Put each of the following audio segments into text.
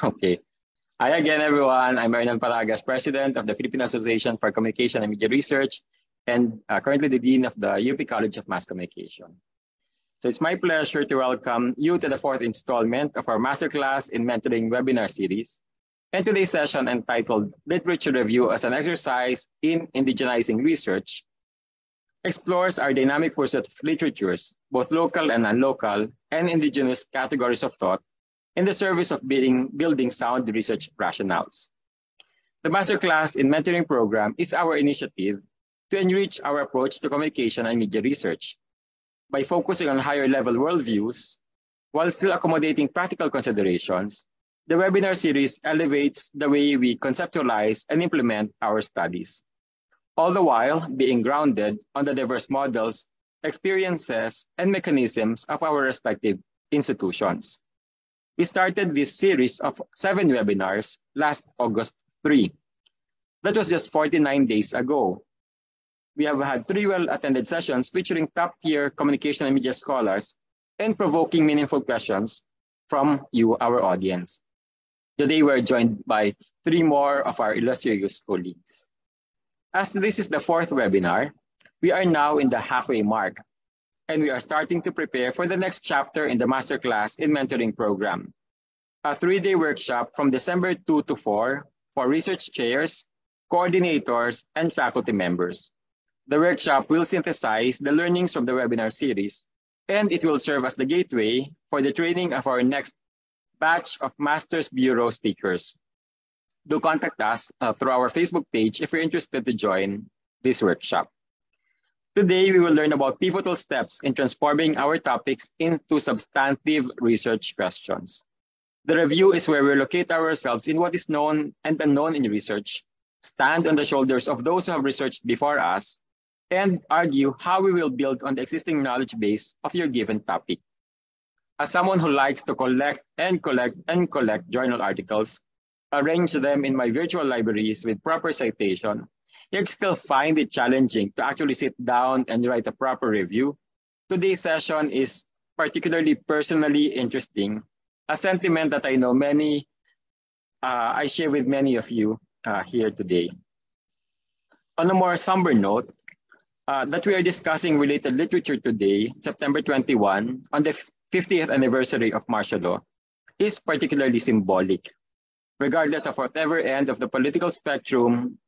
Okay. Hi again, everyone. I'm Hernan Paragas, President of the Philippine Association for Communication and Media Research, and currently the Dean of the UP College of Mass Communication. So it's my pleasure to welcome you to the fourth installment of our Masterclass in Mentoring webinar series. And today's session, entitled Literature Review as an Exercise in Indigenizing Research, explores our dynamic pursuit of literatures, both local and non-local, and indigenous categories of thought, in the service of building sound research rationales. The Masterclass in Mentoring program is our initiative to enrich our approach to communication and media research. By focusing on higher-level worldviews, while still accommodating practical considerations, the webinar series elevates the way we conceptualize and implement our studies, all the while being grounded on the diverse models, experiences, and mechanisms of our respective institutions. We started this series of 7 webinars last August 3. That was just 49 days ago. We have had 3 well-attended sessions featuring top-tier communication and media scholars and provoking meaningful questions from you, our audience. Today, we're joined by 3 more of our illustrious colleagues. As this is the 4th webinar, we are now in the halfway mark, and we are starting to prepare for the next chapter in the Masterclass in Mentoring program, a 3-day workshop from December 2 to 4 for research chairs, coordinators, and faculty members. The workshop will synthesize the learnings from the webinar series, and it will serve as the gateway for the training of our next batch of Masters Bureau speakers. Do contact us through our Facebook page if you're interested to join this workshop. Today, we will learn about pivotal steps in transforming our topics into substantive research questions. The review is where we locate ourselves in what is known and unknown in research, stand on the shoulders of those who have researched before us, and argue how we will build on the existing knowledge base of your given topic. As someone who likes to collect journal articles, arrange them in my virtual libraries with proper citation, yet still find it challenging to actually sit down and write a proper review, today's session is particularly personally interesting, a sentiment that I know I share with many of you here today. On a more somber note, that we are discussing related literature today, September 21, on the 50th anniversary of martial law, is particularly symbolic. Regardless of whatever end of the political spectrum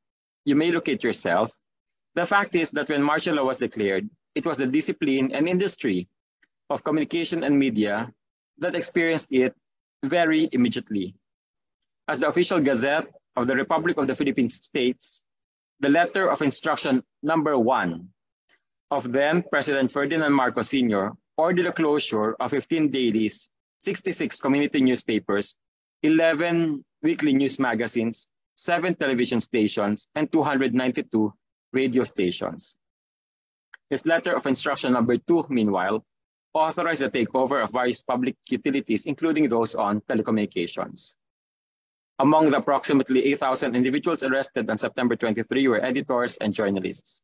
you may locate yourself, the fact is that when martial law was declared, it was the discipline and industry of communication and media that experienced it very immediately. As the official gazette of the Republic of the Philippines states, the letter of instruction number 1 of then President Ferdinand Marcos Sr. ordered the closure of 15 dailies, 66 community newspapers, 11 weekly news magazines, 7 television stations, and 292 radio stations. His letter of instruction number 2, meanwhile, authorized the takeover of various public utilities, including those on telecommunications. Among the approximately 8,000 individuals arrested on September 23 were editors and journalists.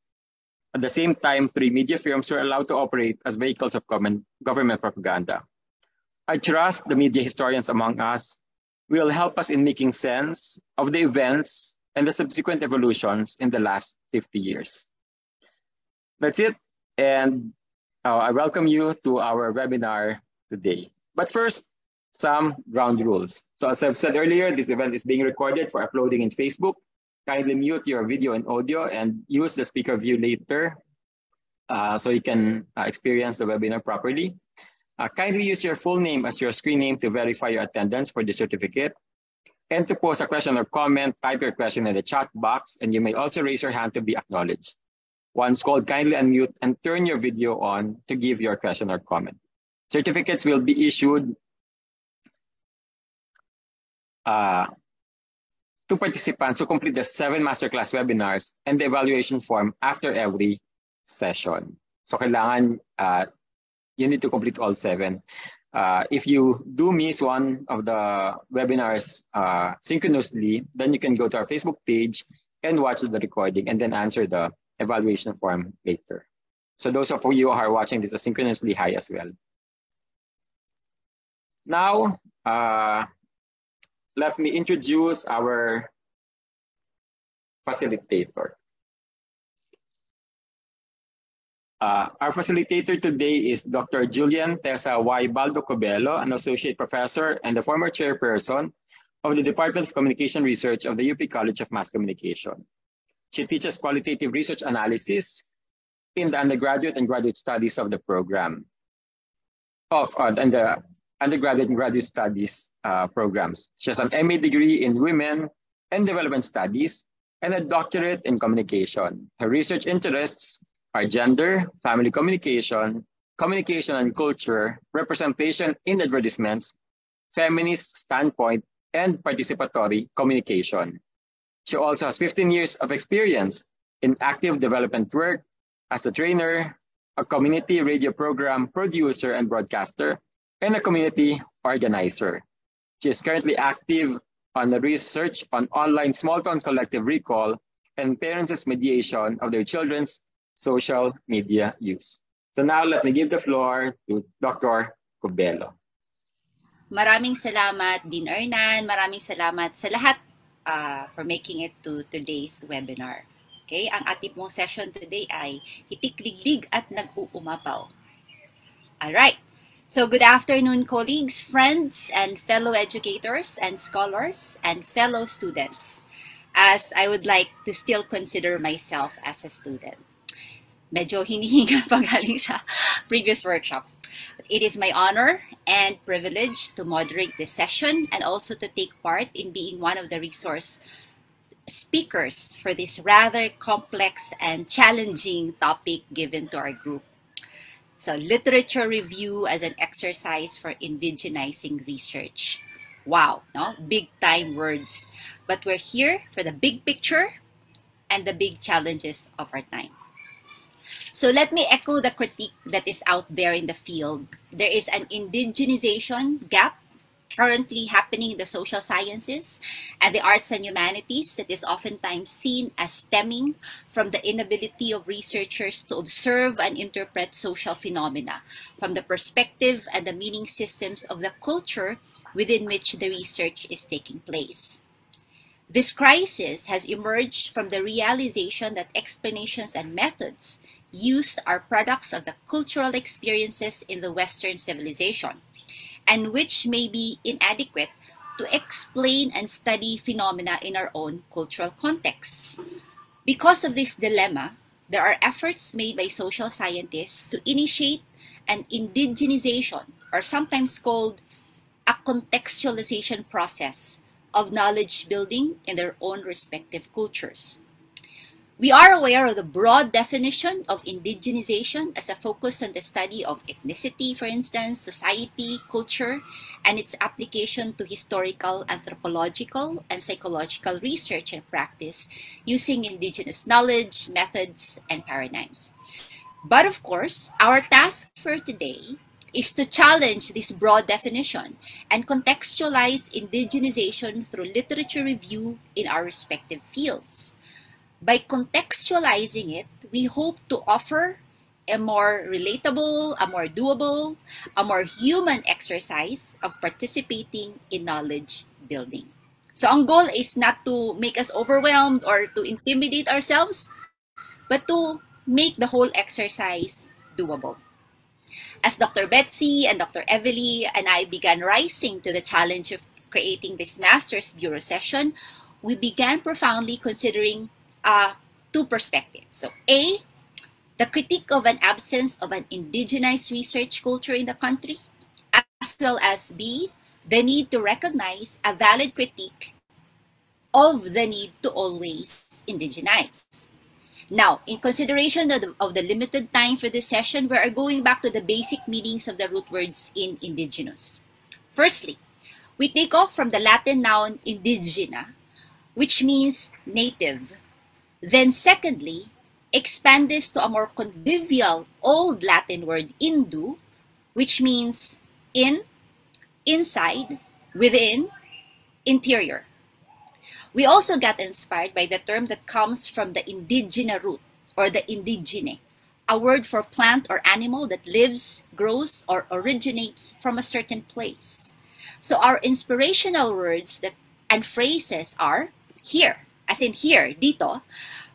At the same time, 3 media firms were allowed to operate as vehicles of government propaganda. I trust the media historians among us will help us in making sense of the events and the subsequent evolutions in the last 50 years. That's it, and I welcome you to our webinar today. But first, some ground rules. So as I've said earlier, this event is being recorded for uploading in Facebook. Kindly mute your video and audio and use the speaker view later so you can experience the webinar properly. Kindly use your full name as your screen name to verify your attendance for the certificate. And to pose a question or comment, type your question in the chat box, and you may also raise your hand to be acknowledged. Once called, kindly unmute and turn your video on to give your question or comment. Certificates will be issued to participants who complete the 7 masterclass webinars and the evaluation form after every session. So kailangan you need to complete all 7. If you do miss one of the webinars synchronously, then you can go to our Facebook page and watch the recording and then answer the evaluation form later. So those of you who are watching this asynchronously, hi as well. Now, let me introduce our facilitator. Our facilitator today is Dr. Julian Tessa Y. Baldo Cobello, an associate professor and the former chairperson of the Department of Communication Research of the UP College of Mass Communication. She teaches qualitative research analysis in the undergraduate and graduate studies of the program, and the undergraduate and graduate studies programs. She has an MA degree in Women and Development Studies and a doctorate in communication. Her research interests are gender, family communication, communication and culture, representation in advertisements, feminist standpoint, and participatory communication. She also has 15 years of experience in active development work as a trainer, a community radio program producer and broadcaster, and a community organizer. She is currently active on the research on online small town collective recall and parents' mediation of their children's social media use. So now let me give the floor to Dr. Cobello. Maraming salamat, Dean Ernan. Maraming salamat sa lahat for making it to today's webinar. Okay, ang ating pong session today ay hitik-liglig at nag-uumapaw. Alright, so good afternoon colleagues, friends, and fellow educators and scholars and fellow students, as I would like to still consider myself as a student. Medyo hinihinga pa galing sa previous workshop. It is my honor and privilege to moderate this session and also to take part in being one of the resource speakers for this rather complex and challenging topic given to our group. So, literature review as an exercise for indigenizing research. Wow, no? Big time words. But we're here for the big picture and the big challenges of our time. So let me echo the critique that is out there in the field. There is an indigenization gap currently happening in the social sciences and the arts and humanities that is oftentimes seen as stemming from the inability of researchers to observe and interpret social phenomena from the perspective and the meaning systems of the culture within which the research is taking place. This crisis has emerged from the realization that explanations and methods used are products of the cultural experiences in the Western civilization, and which may be inadequate to explain and study phenomena in our own cultural contexts. Because of this dilemma, there are efforts made by social scientists to initiate an indigenization, or sometimes called a contextualization process, of knowledge building in their own respective cultures. We are aware of the broad definition of indigenization as a focus on the study of ethnicity, for instance, society, culture, and its application to historical, anthropological, and psychological research and practice using indigenous knowledge, methods, and paradigms. But of course, our task for today is to challenge this broad definition and contextualize indigenization through literature review in our respective fields. By contextualizing it, we hope to offer a more relatable, a more doable, a more human exercise of participating in knowledge building. So ang goal is not to make us overwhelmed or to intimidate ourselves, but to make the whole exercise doable. As Dr. Betsy and Dr. Evely and I began rising to the challenge of creating this Master's Bureau session, we began profoundly considering two perspectives. So A, the critique of an absence of an indigenized research culture in the country, as well as B, the need to recognize a valid critique of the need to always indigenize. Now, in consideration of the limited time for this session, we are going back to the basic meanings of the root words in indigenous. Firstly, we take off from the Latin noun indigena, which means native. Then secondly, expand this to a more convivial Old Latin word indu, which means in, inside, within, interior. We also got inspired by the term that comes from the indigena root, or the indigene, a word for plant or animal that lives, grows, or originates from a certain place. So our inspirational words that and phrases are here, as in here, dito,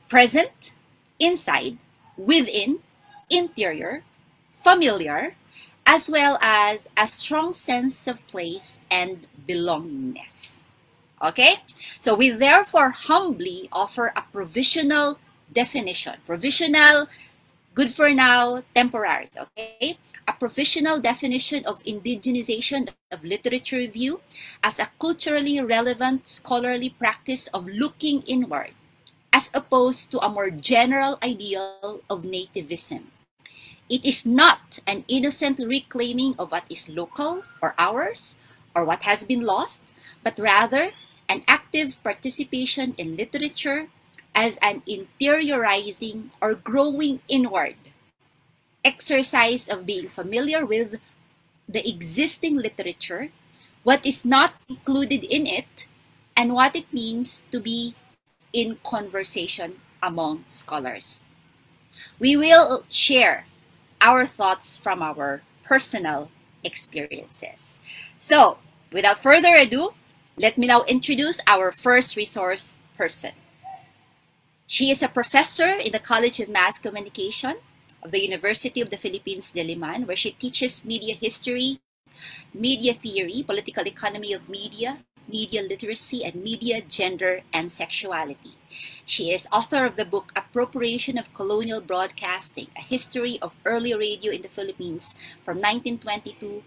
present, inside, within, interior, familiar, as well as a strong sense of place and belongingness. Okay? So we therefore humbly offer a provisional definition. Provisional, good for now, temporary. Okay? A provisional definition of indigenization of literature review as a culturally relevant scholarly practice of looking inward, as opposed to a more general ideal of nativism. It is not an innocent reclaiming of what is local or ours or what has been lost, but rather an active participation in literature as an interiorizing or growing inward exercise of being familiar with the existing literature, what is not included in it, and what it means to be in conversation among scholars. We will share our thoughts from our personal experiences. So, without further ado, let me now introduce our first resource person. She is a professor in the College of Mass Communication of the University of the Philippines, Diliman, where she teaches media history, media theory, political economy of media, media literacy, and media, gender, and sexuality. She is author of the book Appropriation of Colonial Broadcasting, A History of Early Radio in the Philippines from 1922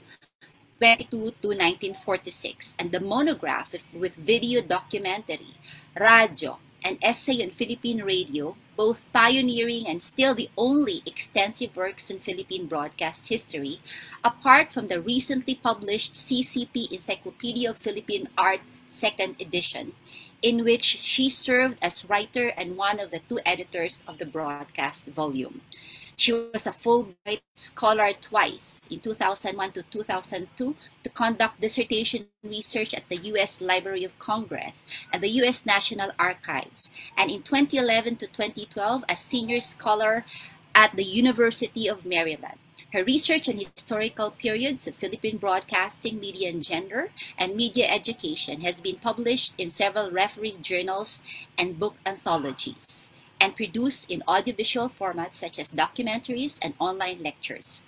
to 1946, and the monograph with video documentary, Radyo, an essay on Philippine radio, both pioneering and still the only extensive works in Philippine broadcast history, apart from the recently published CCP Encyclopedia of Philippine Art 2nd edition, in which she served as writer and one of the two editors of the broadcast volume. She was a Fulbright Scholar twice, in 2001 to 2002, to conduct dissertation research at the U.S. Library of Congress and the U.S. National Archives, and in 2011 to 2012 as Senior Scholar at the University of Maryland. Her research on historical periods of Philippine broadcasting, media and gender, and media education has been published in several refereed journals and book anthologies, and produced in audiovisual formats such as documentaries and online lectures.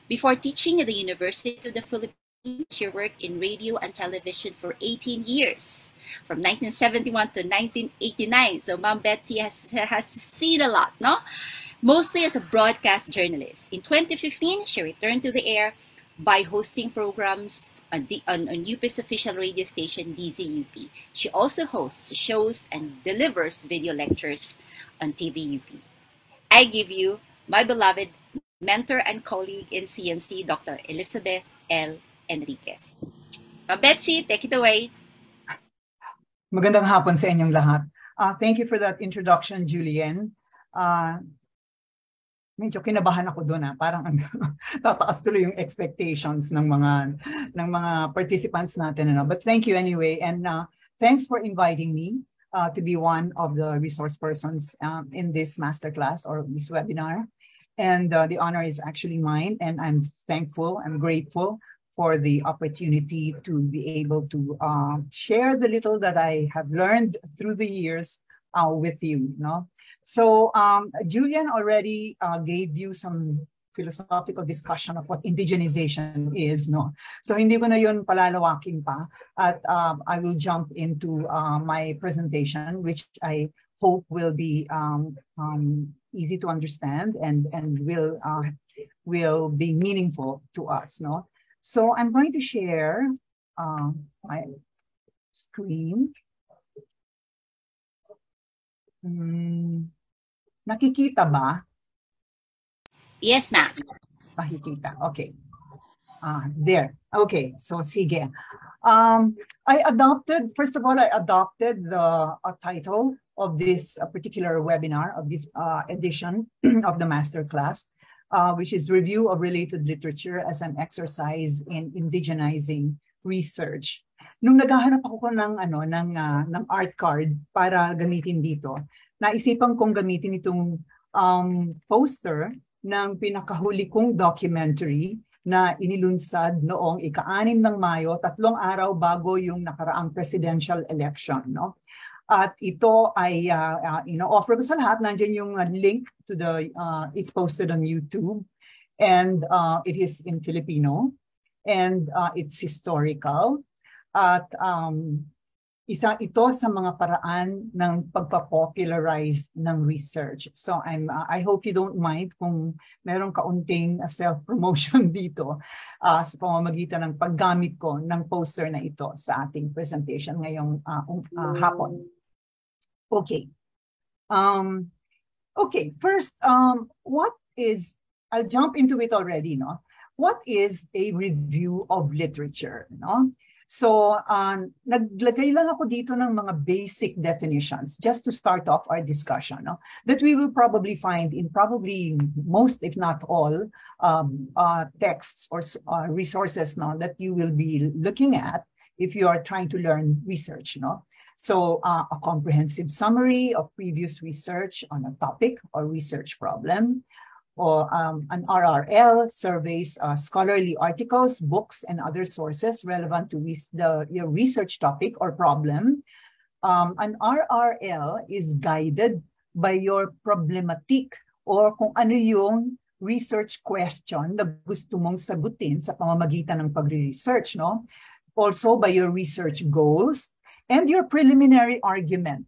Before teaching at the University of the Philippines, she worked in radio and television for 18 years, from 1971 to 1989. So Ma'am Betsy has seen a lot, no? Mostly as a broadcast journalist. In 2015, she returned to the air by hosting programs on UP's official radio station, DZUP. She also hosts shows and delivers video lectures on TVUP. I give you my beloved mentor and colleague in CMC, Dr. Elizabeth L. Enriquez. Betsy, take it away. Magandang hapon sa inyong lahat. Thank you for that introduction, Julian. Medyo kinabahan ako doon, parang tataas tuloy yung expectations ng mga participants natin, But thank you anyway, and thanks for inviting me to be one of the resource persons in this masterclass or this webinar. And the honor is actually mine, and I'm thankful, I'm grateful for the opportunity to be able to share the little that I have learned through the years with you, So Julian already gave you some philosophical discussion of what indigenization is, So hindi ko na yun palalawakin pa, at I will jump into my presentation, which I hope will be easy to understand and will be meaningful to us, So I'm going to share my screen. Nakikita ba? Yes, ma'am. Nakikita. Okay. There. Okay. So, sige. First of all, I adopted the title of this particular webinar, of this edition of the masterclass, which is Review of Related Literature as an Exercise in Indigenizing Research. Nung naghahanap ako ng art card para gamitin dito, naisipan kong gamitin itong poster ng pinakahuli kong documentary na inilunsad noong ika-6 ng Mayo, 3 araw bago yung nakaraang presidential election, no? At ito ay offer ko sa lahat. Nandiyan yung link to the, it's posted on YouTube. And it is in Filipino. And it's historical. At isa ito sa mga paraan ng pagpapopularize ng research. So I hope you don't mind kung merong kaunting self-promotion dito sa pamamagitan ng paggamit ko ng poster na ito sa ating presentation ngayong hapon. Okay. Okay, first, what is, I'll jump into it already, no? What is a review of literature, no? So, naglagay lang ako dito ng mga basic definitions just to start off our discussion, no? That we will probably find in probably most, if not all, texts or resources, no, that you will be looking at if you are trying to learn research, no? So, a comprehensive summary of previous research on a topic or research problem, or an RRL surveys scholarly articles, books, and other sources relevant to your research topic or problem. An RRL is guided by your problematic or kung ano yung research question na gusto mong sagutin sa pamamagitan ng pagre-research, no? Also by your research goals and your preliminary argument.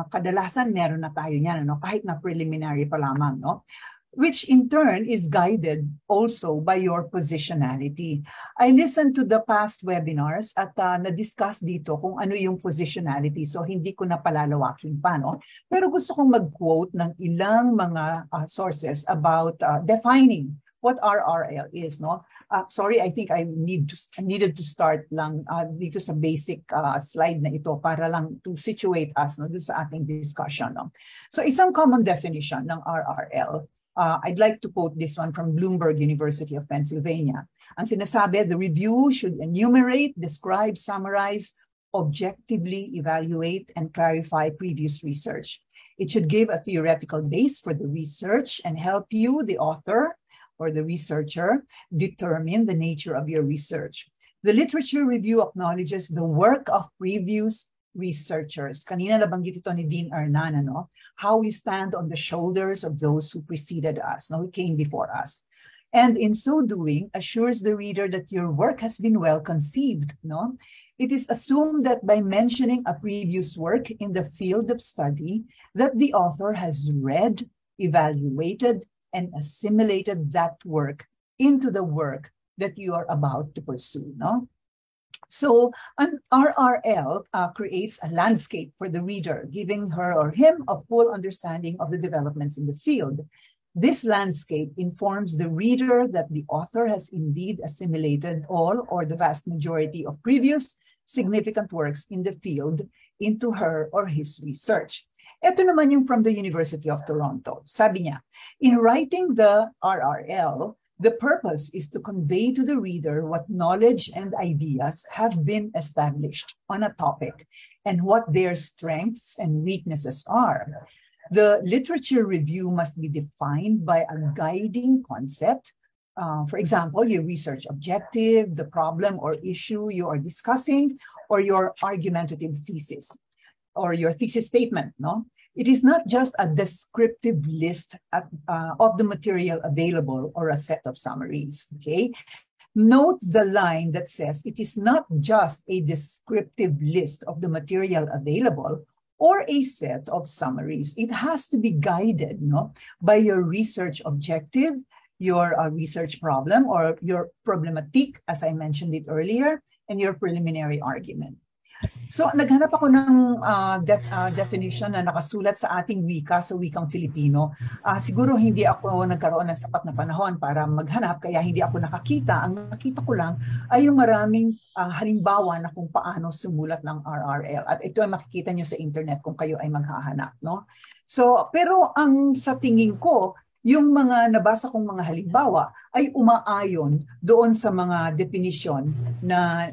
Kadalasan meron na tayo niyan, no? Kahit na preliminary pa lamang, no? Which in turn is guided also by your positionality. I listened to the past webinars at na-discuss dito kung ano yung positionality. So hindi ko na palalawakin pa, no? Pero gusto kong mag-quote ng ilang mga sources about defining what RRL is, no? Sorry, I think I needed to start lang dito sa basic slide na ito para lang to situate us, no, dun sa ating discussion, no? So isang common definition ng RRL, I'd like to quote this one from Bloomberg University of Pennsylvania. Ang sinasabi, the review should enumerate, describe, summarize, objectively evaluate, and clarify previous research. It should give a theoretical base for the research and help you, the author or the researcher, determine the nature of your research. The literature review acknowledges the work of previous researchers. Kanina nabanggit ito ni Dean Hernan, no? How we stand on the shoulders of those who preceded us, no? Who came before us. And in so doing, assures the reader that your work has been well conceived, no? It is assumed that by mentioning a previous work in the field of study, that the author has read, evaluated, and assimilated that work into the work that you are about to pursue, no? So an RRL creates a landscape for the reader, giving her or him a full understanding of the developments in the field. This landscape informs the reader that the author has indeed assimilated all or the vast majority of previous significant works in the field into her or his research. Ito naman yung from the University of Toronto. Sabi niya, in writing the RRL, the purpose is to convey to the reader what knowledge and ideas have been established on a topic and what their strengths and weaknesses are. The literature review must be defined by a guiding concept. For example, your research objective, the problem or issue you are discussing, or your argumentative thesis, or your thesis statement, no? It is not just a descriptive list of the material available or a set of summaries, okay? Note the line that says it is not just a descriptive list of the material available or a set of summaries. It has to be guided, no, by your research objective, your research problem, or your problematique, as I mentioned it earlier, and your preliminary argument. So, naghanap ako ng definition na nakasulat sa ating wika, sa wikang Filipino. Siguro hindi ako nagkaroon ng sapat na panahon para maghanap, kaya hindi ako nakakita. Ang nakita ko lang ay yung maraming halimbawa na kung paano sumulat ng RRL. At ito ay makikita nyo sa internet kung kayo ay maghahanap, no? So, pero ang sa tingin ko, yung mga nabasa kong mga halimbawa ay umaayon doon sa mga definition na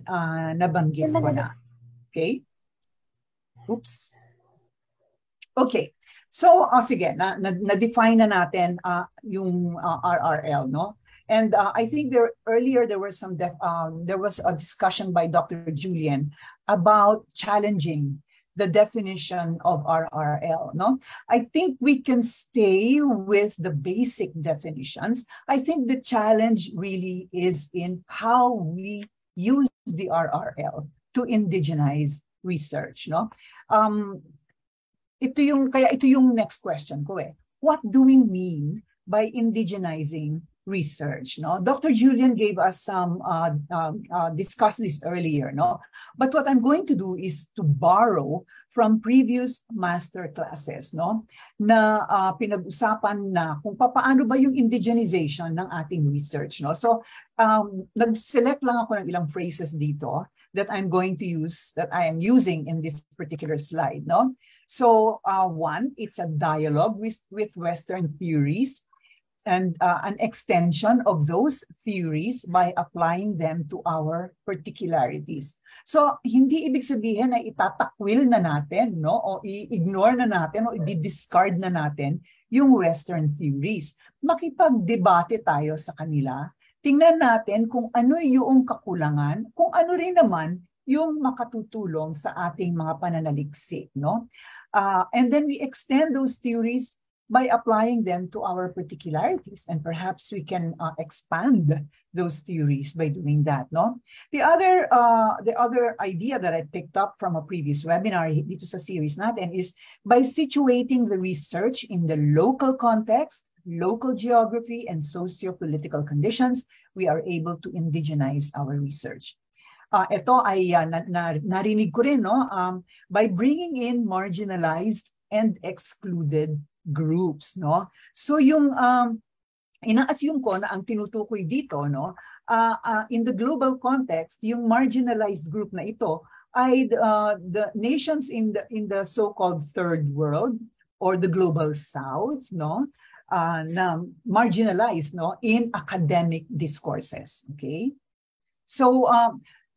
nabanggit ko na. Okay? Oops. Okay. So, sige, na-define na natin yung RRL, no? And I think earlier there was a discussion by Dr. Julian about challenging the definition of RRL. No, I think we can stay with the basic definitions. I think the challenge really is in how we use the RRL to indigenize research. No, ito yung next question ko eh. What do we mean by indigenizing research? No, Dr. Julian gave us some discussed this earlier. No, but what I'm going to do is to borrow from previous master classes. No, na pinag-usapan na kung paano ba yung indigenization ng ating research. No, so nag-select lang ako ng ilang phrases dito that I'm going to use, that I am using in this particular slide. No, so one, it's a dialogue with Western theories, and an extension of those theories by applying them to our particularities. So, hindi ibig sabihin na itatakwil na natin, no, o i-ignore na natin, o i-discard na natin yung Western theories. Makipag-debate tayo sa kanila, tingnan natin kung ano yung kakulangan, kung ano rin naman yung makatutulong sa ating mga pananaliksik, no? And then we extend those theories by applying them to our particularities, and perhaps we can expand those theories by doing that. No, the other idea that I picked up from a previous webinar dito sa series natin is by situating the research in the local context, local geography, and socio-political conditions, we are able to indigenize our research. Ito ay narinig ko rin, no, by bringing in marginalized and excluded groups, no? So yung ina-assume ko na ang tinutukoy dito, no, in the global context, yung marginalized group na ito ay the nations in the so-called third world or the global south, no, na marginalized, no, in academic discourses. Okay, so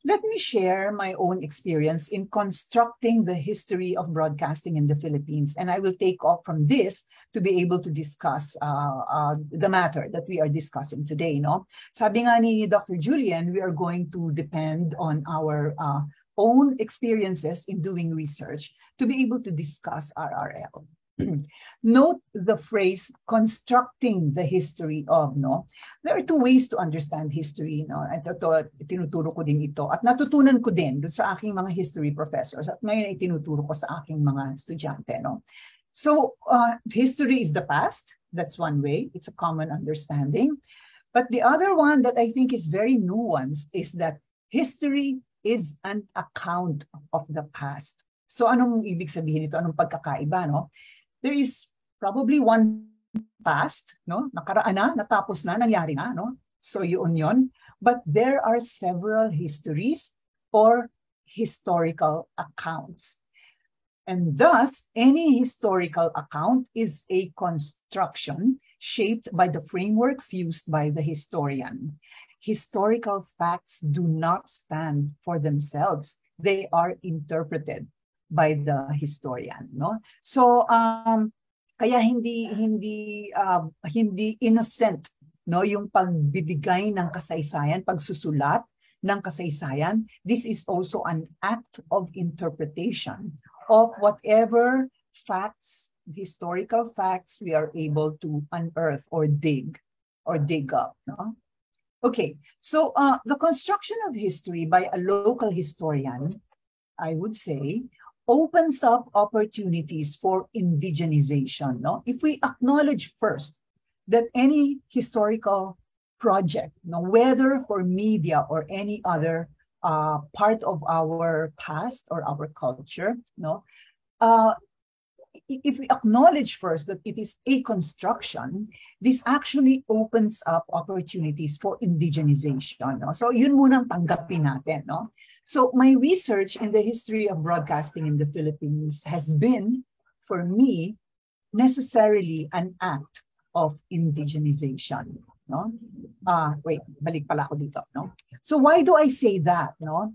let me share my own experience in constructing the history of broadcasting in the Philippines. And I will take off from this to be able to discuss the matter that we are discussing today. No? Sabi nga ni Dr. Julian, we are going to depend on our own experiences in doing research to be able to discuss RRL. Note the phrase constructing the history of, no? There are two ways to understand history, no? At ito, tinuturo ko din ito. At natutunan ko din doon sa aking mga history professors. At ngayon ay tinuturo ko sa aking mga estudyante, no? So, history is the past. That's one way. It's a common understanding. But the other one that I think is very nuanced is that history is an account of the past. So, anong ibig sabihin ito? Anong pagkakaiba, no? There is probably one past, no? Nakaraan na, natapos na, nangyari na, no? So yun. But there are several histories or historical accounts. And thus, any historical account is a construction shaped by the frameworks used by the historian. Historical facts do not stand for themselves. They are interpreted by the historian, no? So kaya hindi innocent, no, yung pagbibigay ng kasaysayan, pagsusulat ng kasaysayan. This is also an act of interpretation of whatever facts, historical facts we are able to unearth or dig up, no? Okay, so the construction of history by a local historian, I would say, opens up opportunities for indigenization. No? If we acknowledge first that any historical project, no, whether for media or any other part of our past or our culture, no, if we acknowledge first that it is a construction, this actually opens up opportunities for indigenization. No? So yun munang tanggapin natin. No? So my research in the history of broadcasting in the Philippines has been, for me, necessarily an act of indigenization. No? Wait, balik pala ako dito. No? So why do I say that? No?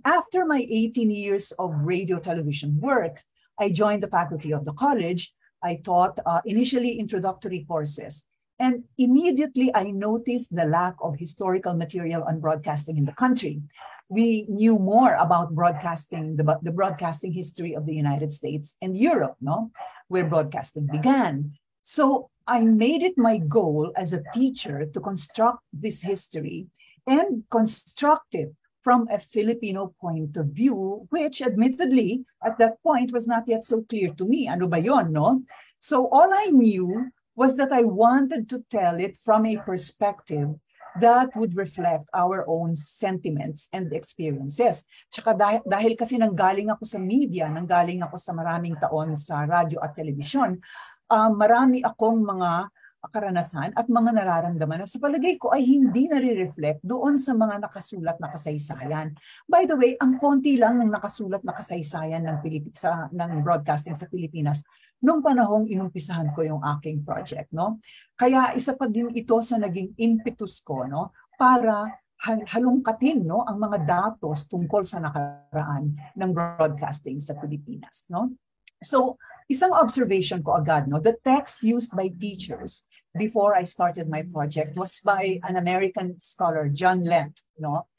After my 18 years of radio television work, I joined the faculty of the college. I taught initially introductory courses And immediately I noticed the lack of historical material on broadcasting in the country. We knew more about broadcasting, the broadcasting history of the United States and Europe, no, where broadcasting began. So I made it my goal as a teacher to construct this history and construct it from a Filipino point of view, which admittedly at that point was not yet so clear to me. Ano ba yon, no? So all I knew was that I wanted to tell it from a perspective that would reflect our own sentiments and experiences. Tsaka dahil kasi nanggaling ako sa media, nanggaling ako sa maraming taon sa radyo at telebisyon, marami akong mga karanasan at mga nararamdaman na sa palagay ko ay hindi nare-reflect doon sa mga nakasulat na kasaysayan. By the way, ang konti lang ng nakasulat na kasaysayan ng broadcasting sa Pilipinas nung panahong inumpisahan ko yung aking project, no? Kaya isa pa din ito sa naging impetus ko, no, para halungkatin, no, ang mga datos tungkol sa nakaraan ng broadcasting sa Pilipinas, no? So, isang observation ko agad, no, the text used by teachers before I started my project was by an American scholar, John Lent, no?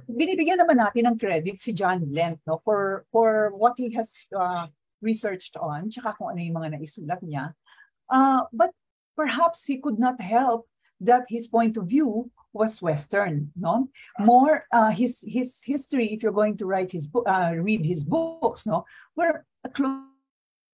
Binibigyan naman natin ng credit si John Lent, no, for what he has researched on, tsaka kung ano yung mga naisulat niya. But perhaps he could not help that his point of view was Western, no? More his history, if you're going to read his books, no, were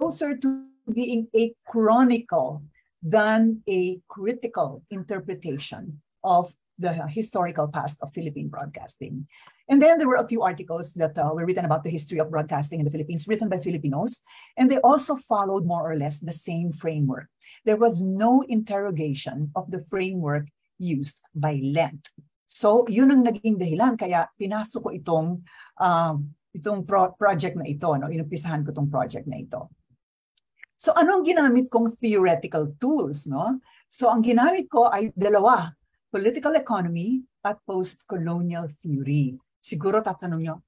closer to being a chronicle than a critical interpretation of the historical past of Philippine broadcasting. And then there were a few articles that were written about the history of broadcasting in the Philippines, written by Filipinos, and they also followed more or less the same framework. There was no interrogation of the framework used by Lent. So yun ang naging dahilan kaya pinasok ko itong project na ito, no? Inumpisahan ko itong project na ito. So anong ginamit kong theoretical tools, no? So ang ginamit ko ay dalawa, political economy at post-colonial theory. Siguro tatanong nyo,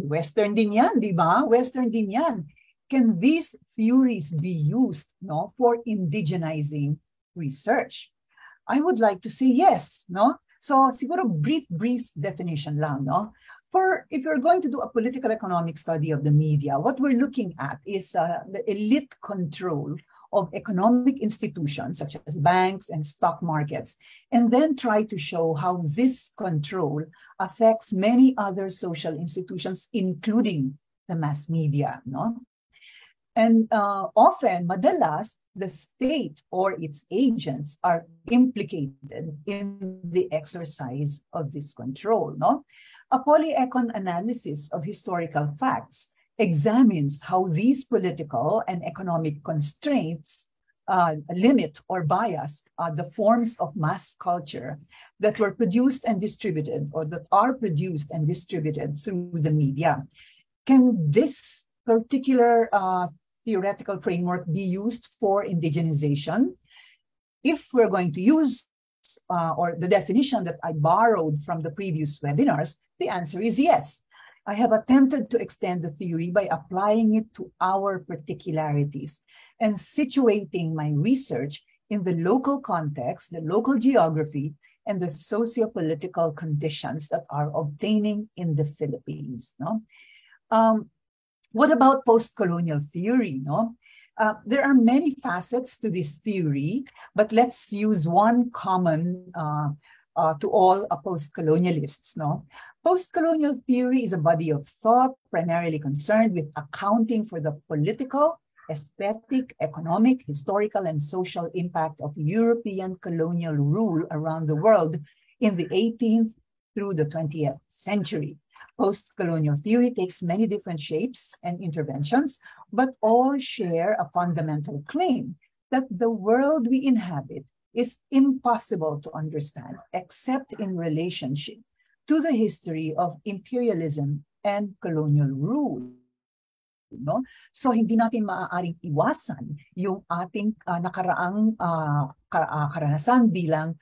Western din yan, di ba? Western din yan. Can these theories be used, no, for indigenizing research? I would like to say yes, no? So siguro brief definition lang, no? For if you're going to do a political economic study of the media, what we're looking at is the elite control of economic institutions such as banks and stock markets, and then try to show how this control affects many other social institutions, including the mass media, no? And often, madalas, the state or its agents are implicated in the exercise of this control, no? A polyecon analysis of historical facts examines how these political and economic constraints limit or bias the forms of mass culture that were produced and distributed, or that are produced and distributed through the media. Can this particular theoretical framework be used for indigenization? If we're going to use or the definition that I borrowed from the previous webinars, the answer is yes. I have attempted to extend the theory by applying it to our particularities and situating my research in the local context, the local geography, and the socio-political conditions that are obtaining in the Philippines, no? What about post-colonial theory, no? There are many facets to this theory, but let's use one common to all post-colonialists, no? Post-colonial theory is a body of thought primarily concerned with accounting for the political, aesthetic, economic, historical, and social impact of European colonial rule around the world in the 18th through the 20th century. Post-colonial theory takes many different shapes and interventions, but all share a fundamental claim that the world we inhabit is impossible to understand except in relationship to the history of imperialism and colonial rule. No? So hindi natin maaaring iwasan yung ating nakaraang karanasan bilang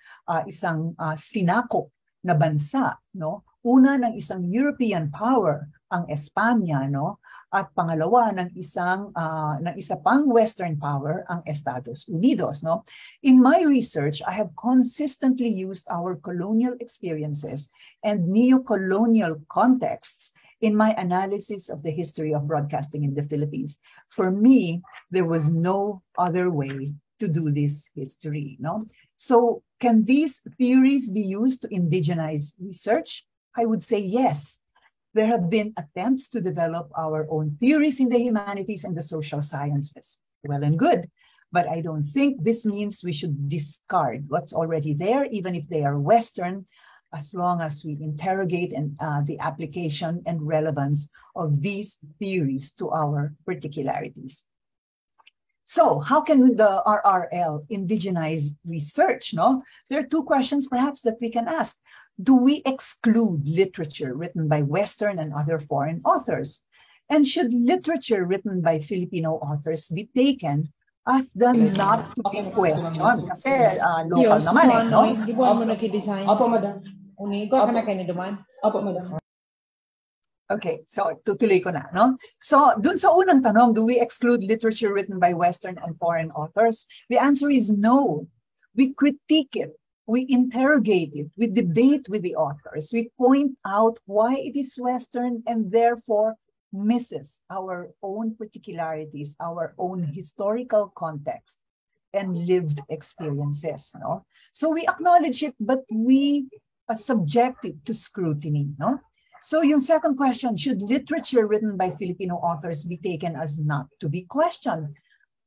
isang sinakop na bansa, no? Una ng isang European power, ang Espanya, no? At pangalawa, ng isa pang Western power, ang Estados Unidos. No? In my research, I have consistently used our colonial experiences and neo-colonial contexts in my analysis of the history of broadcasting in the Philippines. For me, there was no other way to do this history. No? So can these theories be used to indigenize research? I would say yes. There have been attempts to develop our own theories in the humanities and the social sciences. Well and good, but I don't think this means we should discard what's already there, even if they are Western, as long as we interrogate the application and relevance of these theories to our particularities. So how can the RRL indigenize research? No? There are two questions perhaps that we can ask. Do we exclude literature written by Western and other foreign authors? And should literature written by Filipino authors be taken as the not to be questioned? Kasi local naman eh, no? Di ba mo nag-design? Opo, madam. Unigo ka na kayo ni Duman? Opo, madam. Okay, so tutuloy ko na, no? So, dun sa unang tanong, do we exclude literature written by Western and foreign authors? The answer is no. We critique it. We interrogate it, we debate with the authors, we point out why it is Western and therefore misses our own particularities, our own historical context and lived experiences. No? So we acknowledge it, but we subject it to scrutiny. No? So yung second question, should literature written by Filipino authors be taken as not to be questioned?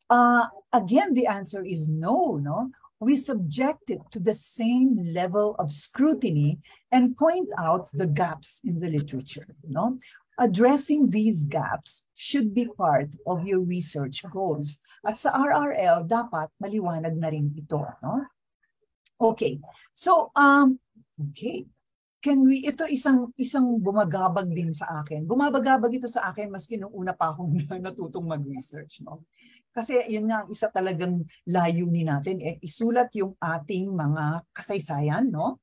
Again, the answer is no, no? We subject it to the same level of scrutiny and point out the gaps in the literature. No? Addressing these gaps should be part of your research goals. At sa RRL, dapat maliwanag na rin ito. No? Okay. So, okay. Ito isang bumagabag din sa akin. Bumabagabag ito sa akin maski nung una pa akong natutong mag-research. No? Kasi yun nga, isa talagang layunin natin, isulat yung ating mga kasaysayan, no?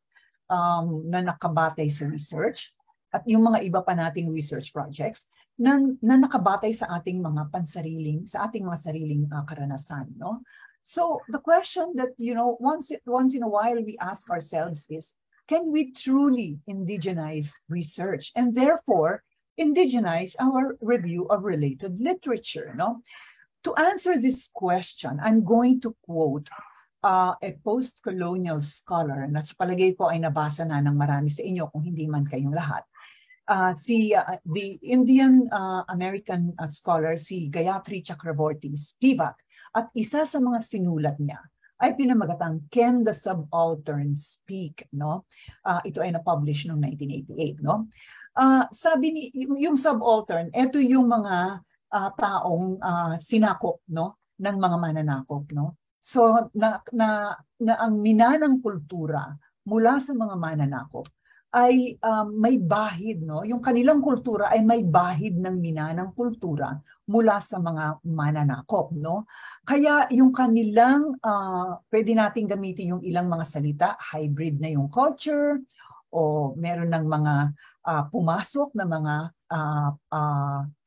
Na nakabatay sa research at yung mga iba pa nating research projects na nakabatay sa ating mga sariling karanasan, no? So the question that, you know, once in a while we ask ourselves is, can we truly indigenize research and therefore indigenize our review of related literature, no? To answer this question, I'm going to quote a post-colonial scholar na sa palagay ko ay nabasa na ng marami sa inyo kung hindi man kayong lahat. The Indian American scholar, si Gayatri Chakraborty Spivak, at isa sa mga sinulat niya ay pinamagatang Can the Subaltern Speak? No? Ito ay na-publish noong 1988. No? Sabi ni, yung subaltern, ito yung mga taong sinakop, no, ng mga mananakop, no. So na ang minanang kultura mula sa mga mananakop ay may bahid, no. Yung kanilang kultura ay may bahid ng minanang kultura mula sa mga mananakop, no. Kaya yung kanilang pwede nating gamitin yung ilang mga salita, hybrid na yung culture o meron ng mga pumasok na mga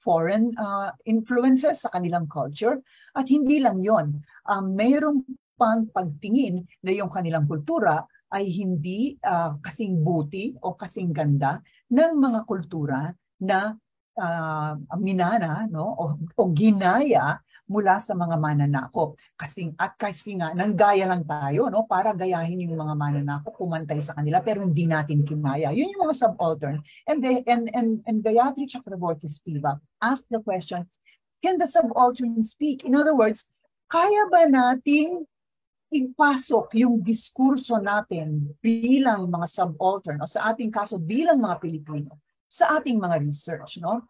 foreign influences sa kanilang culture. At hindi lang yon, mayroong pang pagtingin na yung kanilang kultura ay hindi kasing buti o kasing ganda ng mga kultura na minana, no, o ginaya mula sa mga mananakop. Kasi nga, nanggaya lang tayo, no, para gayahin yung mga mananakop, pumantay sa kanila, pero hindi natin kinaya. Yun yung mga subaltern. And Gayatri Chakraborty Spivak asked the question, can the subaltern speak? In other words, kaya ba nating ipasok yung diskurso natin bilang mga subaltern o sa ating kaso bilang mga Pilipino sa ating mga research, no?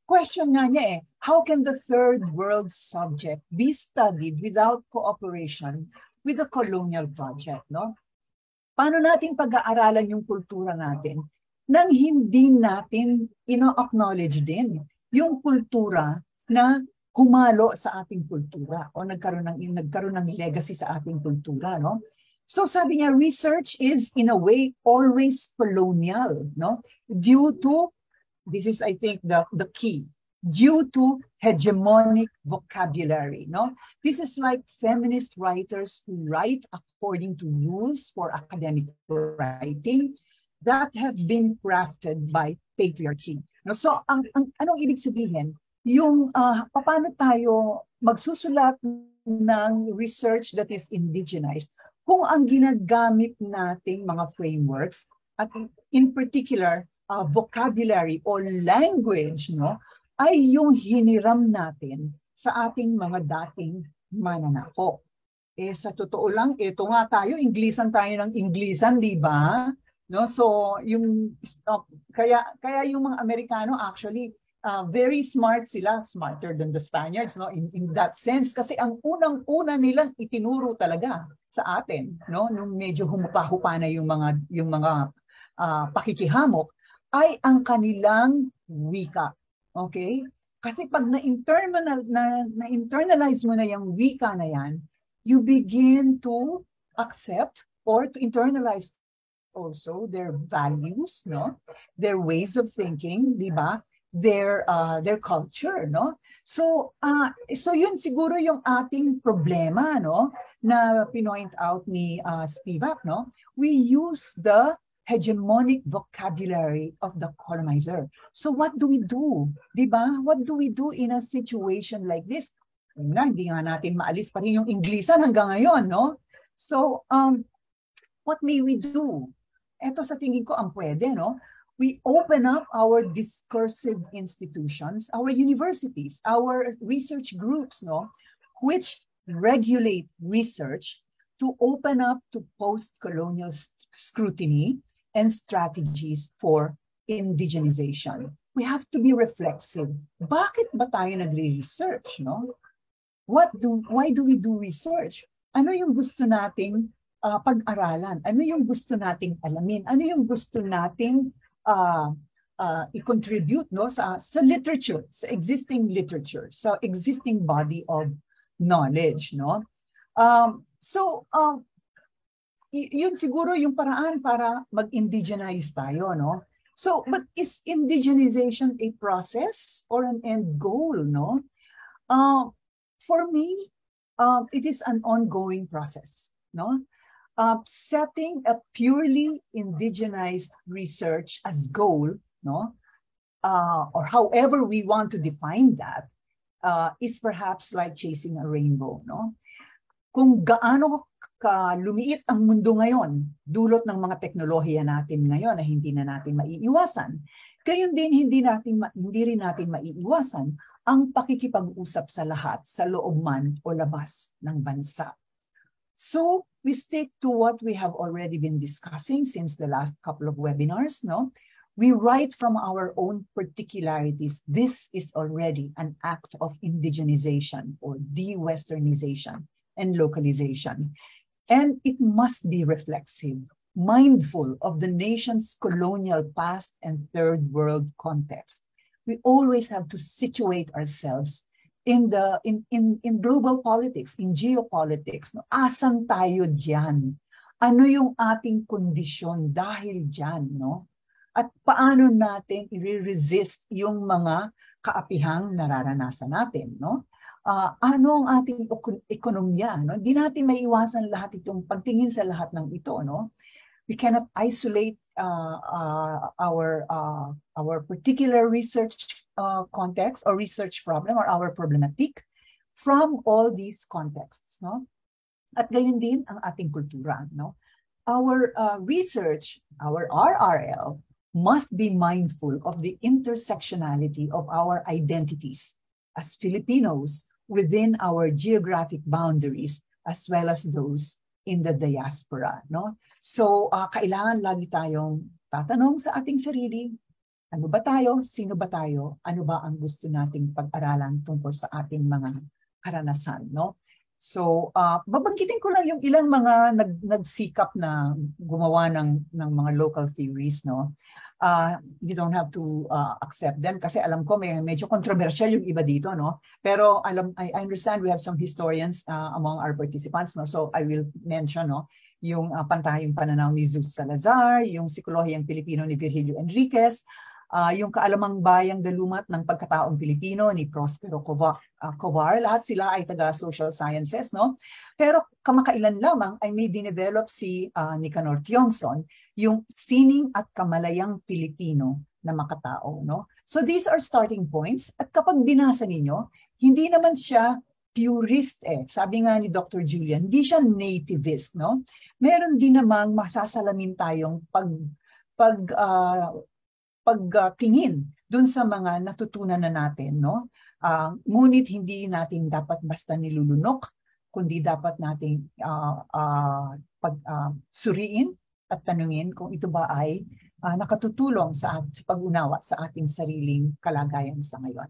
Question nga niya how can the third world subject be studied without cooperation with the colonial project, no? Paano natin pag-aaralan yung kultura natin nang hindi natin ino-acknowledge din yung kultura na humalo sa ating kultura o nagkaroon ng legacy sa ating kultura, no? So sabi niya, research is in a way always colonial, no? Due to, this is I think the key, due to hegemonic vocabulary. No, this is like feminist writers who write according to rules for academic writing that have been crafted by patriarchy. No, so anong ibig sabihin? Yung paano tayo magsusulat ng research that is indigenized kung ang ginagamit nating mga frameworks at in particular vocabulary or language, no, ay yung hiniram natin sa ating mga dating mananako. Sa totoo lang, ito nga tayo, Inglisan tayo ng Inglisan, di ba? No, so yung kaya yung mga Amerikano actually very smart sila, smarter than the Spaniards, no, in that sense, kasi ang unang-una nilang itinuro talaga sa atin, no, nung medyo humupa-hupa na yung mga pakikihamok ay ang kanilang wika. Okay? Kasi pag na-internalize mo na yung wika na yan, you begin to accept or to internalize also their values, no? Their ways of thinking, di ba? Their culture, no? So yun siguro yung ating problema, no? Na pinoint out ni Spivak, no? We use the hegemonic vocabulary of the colonizer. So what do we do? Di ba? What do we do in a situation like this? Hindi nga natin maalis pa rin yung Inglisan hanggang ngayon, no? So what may we do? Ito sa tingin ko ang pwede, no? We open up our discursive institutions, our universities, our research groups, no, which regulate research to open up to post-colonial scrutiny and strategies for indigenization. We have to be reflexive. Bakit ba tayo nagre-research, no? Why do we do research? Ano yung gusto nating pag-aralan? Ano yung gusto nating alamin? Ano yung gusto nating i-contribute, no, sa literature, sa existing literature, sa existing body of knowledge, no? Yun siguro yung paraan para mag-indigenize tayo, no? So, but is indigenization a process or an end goal, no? For me, it is an ongoing process, no? Setting a purely indigenized research as goal, no, or however we want to define that, is perhaps like chasing a rainbow, no? Kung gaano lumiit ang mundo ngayon, dulot ng mga teknolohiya natin ngayon na hindi na natin maiiwasan, gayon din hindi rin natin maiiwasan ang pakikipag-usap sa lahat, sa loob man o labas ng bansa. So we stick to what we have already been discussing since the last couple of webinars, no? We write from our own particularities. This is already an act of indigenization or de-Westernization and localization. And it must be reflexive, mindful of the nation's colonial past and third world context. We always have to situate ourselves in global politics, in geopolitics, no? Asan tayo diyan? Ano yung ating kondisyon dahil diyan, no? At paano natin i-resist yung mga kaapihang nararanasan natin, no? Ano ang ating ekonomiya, no? Hindi natin maiiwasan lahat itong pagtingin sa lahat ng ito, no? We cannot isolate our particular research context or research problem or our problematic from all these contexts, no? At gayon din ang ating kultura, no? Our research, our RRL, must be mindful of the intersectionality of our identities as Filipinos within our geographic boundaries as well as those in the diaspora, no? So, kailangan lagi tayong tatanong sa ating sarili, ano ba tayo? Sino ba tayo? Ano ba ang gusto nating pag-aralan tungkol sa ating mga karanasan, no? So, babanggitin ko lang yung ilang mga nagsikap na gumawa ng mga local theories, no? You don't have to accept them kasi alam ko medyo controversial yung iba dito, no? Pero I understand we have some historians among our participants, no? So I will mention, no, yung pantahing pananaw ni Zeus Salazar, yung Psikolohiyang Pilipino ni Virgilio Enriquez, yung Kaalamang Bayang Dalumat ng Pagkataong Pilipino ni Prospero Covar. Lahat sila ay taga-social sciences, no? Pero kamakailan lamang ay may dinevelop si Nicanor Tiongson, yung Sining at Kamalayang Pilipino na Makatao, no? So these are starting points. At kapag binasa ninyo, hindi naman siya purist eh. Sabi nga ni Dr. Julian, hindi siya nativist, no? Meron din namang masasalamin tayong pagtingin dun sa mga natutunan na natin, no? Ngunit hindi natin dapat basta nilulunok, kundi dapat nating suriin at tanungin kung ito ba ay nakatutulong sa pag-unawa sa ating sariling kalagayan sa ngayon.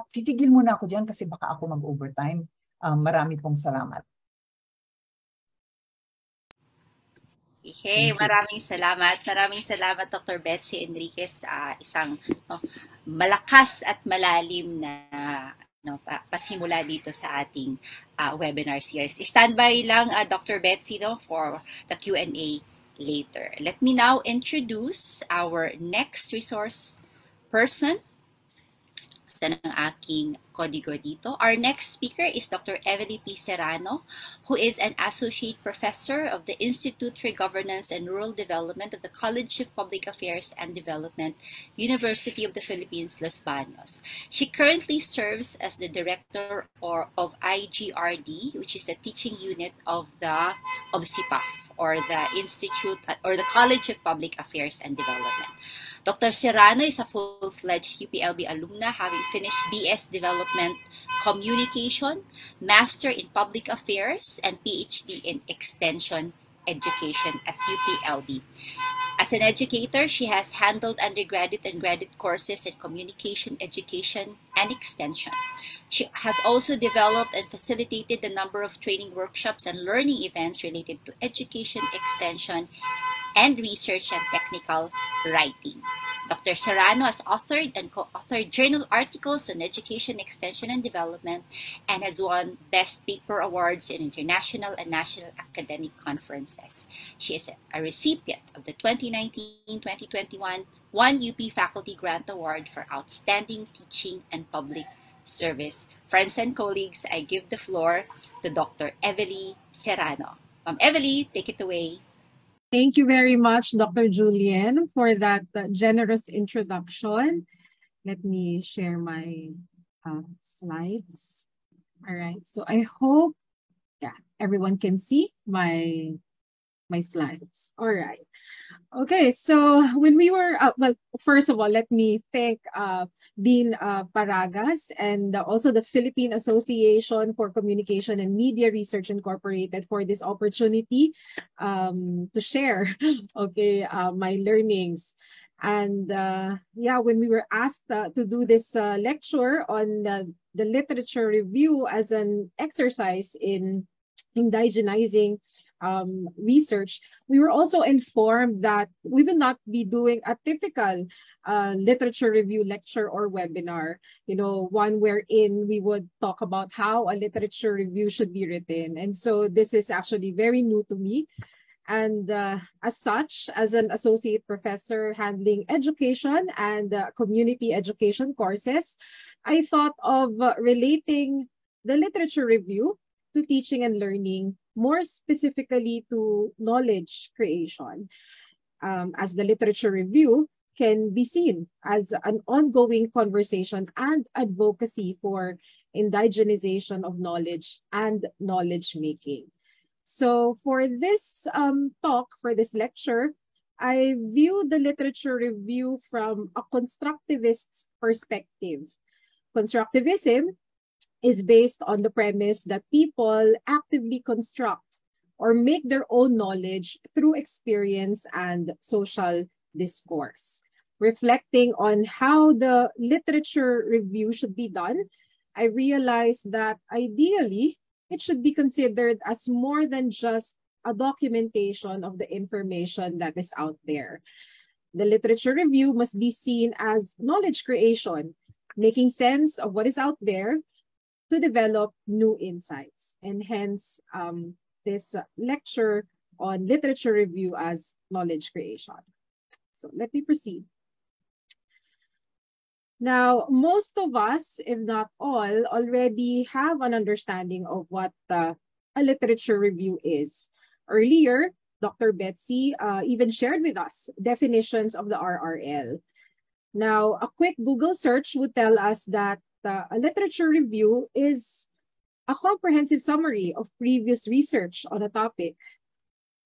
Titigil muna ako dyan kasi baka ako mag-overtime. Marami pong salamat. Hey, maraming salamat. Maraming salamat, Dr. Betsy Enriquez. Isang malakas at malalim na pasimula dito sa ating webinar series. Standby lang, Dr. Betsy, for the Q&A later. Let me now introduce our next resource person. Ng aking kodigo dito. Our next speaker is Dr. Evelyn P. Serrano, who is an Associate Professor of the Institute for Governance and Rural Development of the College of Public Affairs and Development, University of the Philippines, Los Baños. She currently serves as the Director of IGRD, which is the teaching unit of CPAF, or the Institute or the College of Public Affairs and Development. Dr. Serrano is a full-fledged UPLB alumna, having finished BS Development Communication, Master in Public Affairs, and PhD in Extension Education at UPLB. As an educator, she has handled undergraduate and graduate courses in communication, education, and extension. She has also developed and facilitated a number of training workshops and learning events related to education, extension, and research and technical writing. Dr. Serrano has authored and co-authored journal articles on education, extension, and development, and has won Best Paper Awards in international and national academic conferences. She is a recipient of the 2019-2021 UP Faculty Grant Award for Outstanding Teaching and Public Service. Friends and colleagues, I give the floor to Dr. Evelyn Serrano. Ma'am Evelyn, take it away. Thank you very much, Dr. Julian, for that generous introduction. Let me share my slides. All right, so I hope everyone can see my slides. All right. Okay, so when we were, well, first of all, let me thank Dean Paragas and also the Philippine Association for Communication and Media Research Incorporated for this opportunity to share, my learnings. And when we were asked to do this lecture on the literature review as an exercise in indigenizing research, we were also informed that we will not be doing a typical literature review lecture or webinar, one wherein we would talk about how a literature review should be written. And so this is actually very new to me. And as such, as an associate professor handling education and community education courses, I thought of relating the literature review to teaching and learning, more specifically to knowledge creation, as the literature review can be seen as an ongoing conversation and advocacy for indigenization of knowledge and knowledge making. So for this talk, for this lecture, I view the literature review from a constructivist perspective. Constructivism is based on the premise that people actively construct or make their own knowledge through experience and social discourse. Reflecting on how the literature review should be done, I realized that ideally, it should be considered as more than just a documentation of the information that is out there. The literature review must be seen as knowledge creation, making sense of what is out there to develop new insights. And hence, this lecture on literature review as knowledge creation. So let me proceed. Now, most of us, if not all, already have an understanding of what a literature review is. Earlier, Dr. Betsy even shared with us definitions of the RRL. Now, a quick Google search would tell us that a literature review is a comprehensive summary of previous research on a topic.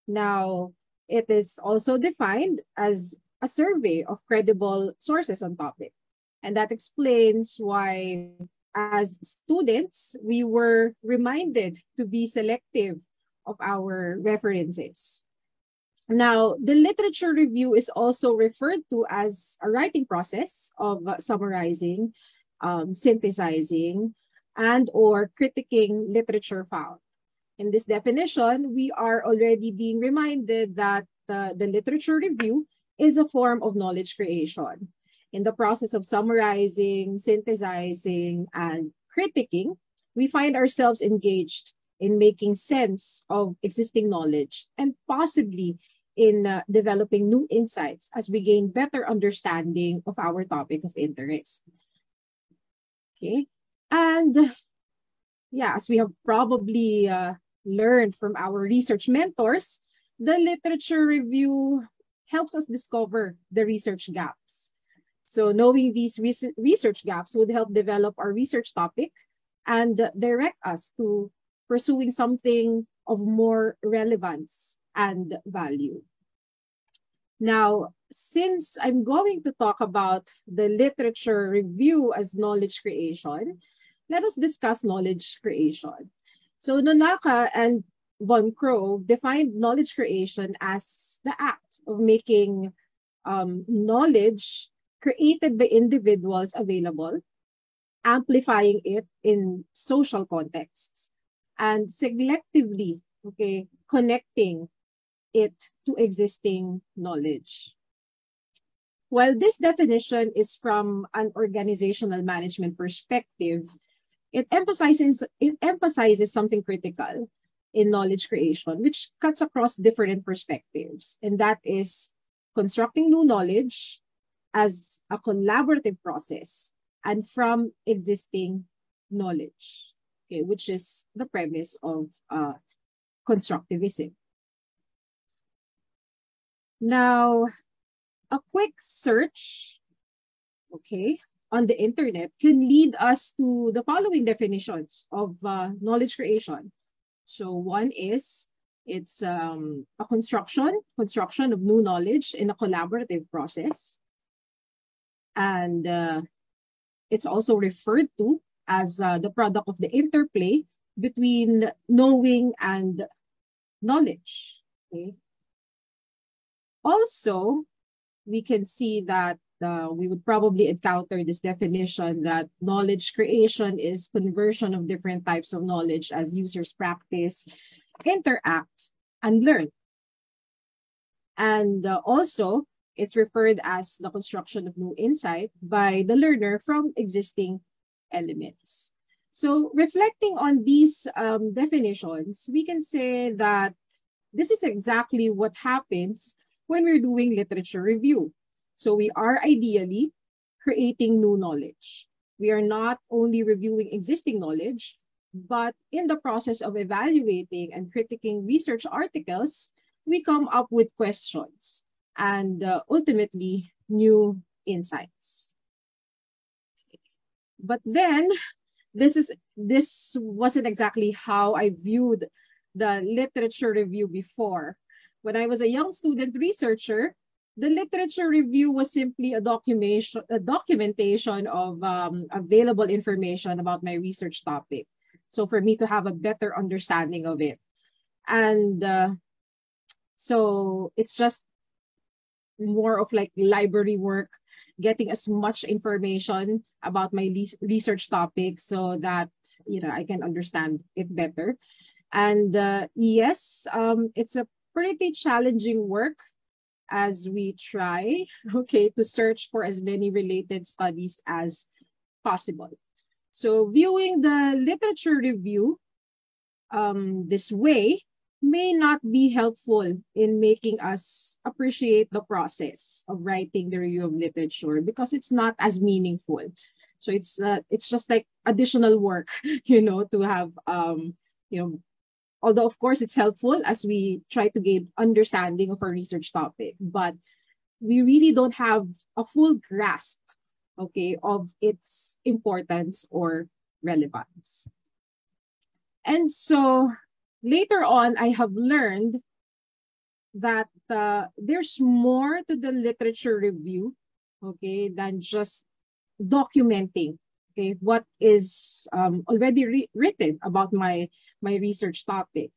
Now, it is also defined as a survey of credible sources on topic. And that explains why, as students, we were reminded to be selective of our references. Now, the literature review is also referred to as a writing process of summarizing, synthesizing, and or critiquing literature found. In this definition, we are already being reminded that the literature review is a form of knowledge creation. In the process of summarizing, synthesizing, and critiquing, we find ourselves engaged in making sense of existing knowledge and possibly in developing new insights as we gain better understanding of our topic of interest. Okay, and yeah, as we have probably learned from our research mentors, the literature review helps us discover the research gaps. So knowing these research gaps would help develop our research topic and direct us to pursuing something of more relevance and value. Now, since I'm going to talk about the literature review as knowledge creation, let us discuss knowledge creation. So Nonaka and Von Crow defined knowledge creation as the act of making knowledge created by individuals available, amplifying it in social contexts, and selectively, connecting it to existing knowledge. While this definition is from an organizational management perspective, it emphasizes something critical in knowledge creation, which cuts across different perspectives, and that is constructing new knowledge as a collaborative process and from existing knowledge, which is the premise of constructivism. Now, a quick search, on the internet can lead us to the following definitions of knowledge creation. So one is, it's a construction of new knowledge in a collaborative process. And it's also referred to as the product of the interplay between knowing and knowledge. Also, we can see that we would probably encounter this definition that knowledge creation is conversion of different types of knowledge as users practice, interact, and learn. And also, it's referred as the construction of new insight by the learner from existing elements. So reflecting on these definitions, we can say that this is exactly what happens when we're doing literature review. So we are ideally creating new knowledge. We are not only reviewing existing knowledge, but in the process of evaluating and critiquing research articles, we come up with questions and ultimately new insights. But then this wasn't exactly how I viewed the literature review before. When I was a young student researcher, the literature review was simply a documentation of available information about my research topic. So for me to have a better understanding of it. And so it's just more of like library work, getting as much information about my research topic so that, I can understand it better. And yes, it's a pretty challenging work as we try, to search for as many related studies as possible. So viewing the literature review this way may not be helpful in making us appreciate the process of writing the review of literature because it's not as meaningful. So it's just like additional work, to have although of course it's helpful as we try to gain understanding of our research topic, but we really don't have a full grasp, okay, of its importance or relevance. And so later on, I have learned that there's more to the literature review, okay, than just documenting, okay, what is already written about my research topic.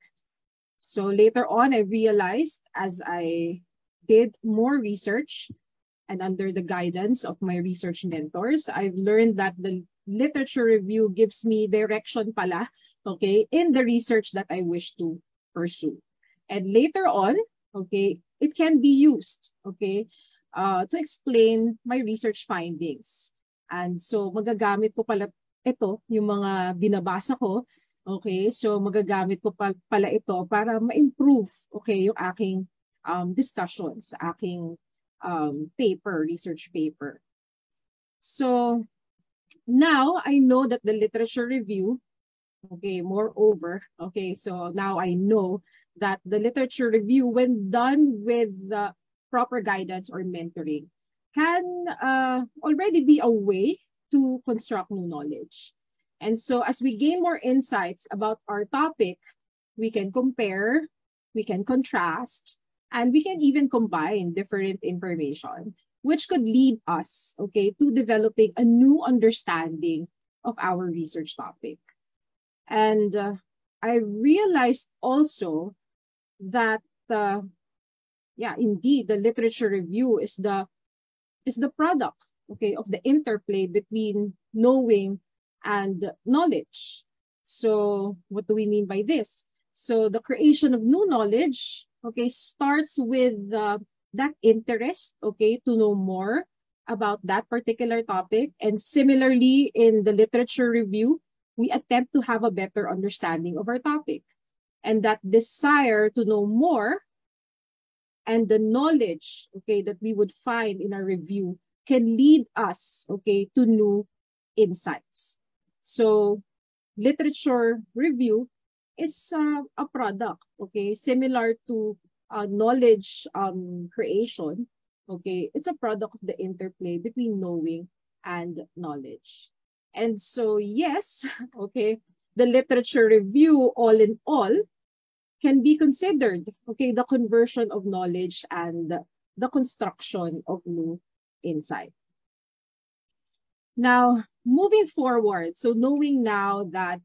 So later on, I realized as I did more research and under the guidance of my research mentors, I've learned that the literature review gives me direction pala, okay, in the research that I wish to pursue. And later on, okay, it can be used, okay, to explain my research findings. And so magagamit ko pala ito, yung mga binabasa ko, okay, so magagamit ko pala ito para ma-improve, okay, yung aking discussions, aking research paper. So now I know that the literature review, okay, moreover, okay, so now I know that the literature review, when done with the proper guidance or mentoring, can already be a way to construct new knowledge. And so as we gain more insights about our topic, we can compare, we can contrast, and we can even combine different information, which could lead us, okay, to developing a new understanding of our research topic. And I realized also that, indeed, the literature review is the product, okay, of the interplay between knowing and knowledge. So what do we mean by this? So the creation of new knowledge, okay, starts with that interest, okay, to know more about that particular topic. And similarly, in the literature review, we attempt to have a better understanding of our topic. And that desire to know more and the knowledge, okay, that we would find in our review can lead us, okay, to new insights. So literature review is a product, okay, similar to knowledge creation, okay, it's a product of the interplay between knowing and knowledge. And so, yes, okay, the literature review, all in all, can be considered, okay, the conversion of knowledge and the construction of new insight. Now, moving forward, so knowing now that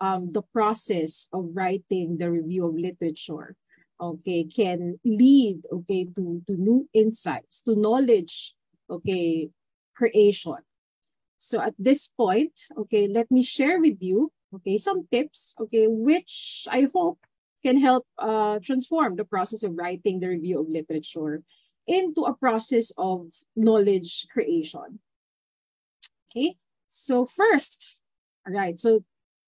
the process of writing the review of literature, okay, can lead, okay, to new insights, to knowledge, okay, creation. So at this point, okay, let me share with you, okay, some tips, okay, which I hope can help transform the process of writing the review of literature into a process of knowledge creation. Okay, so first, all right, so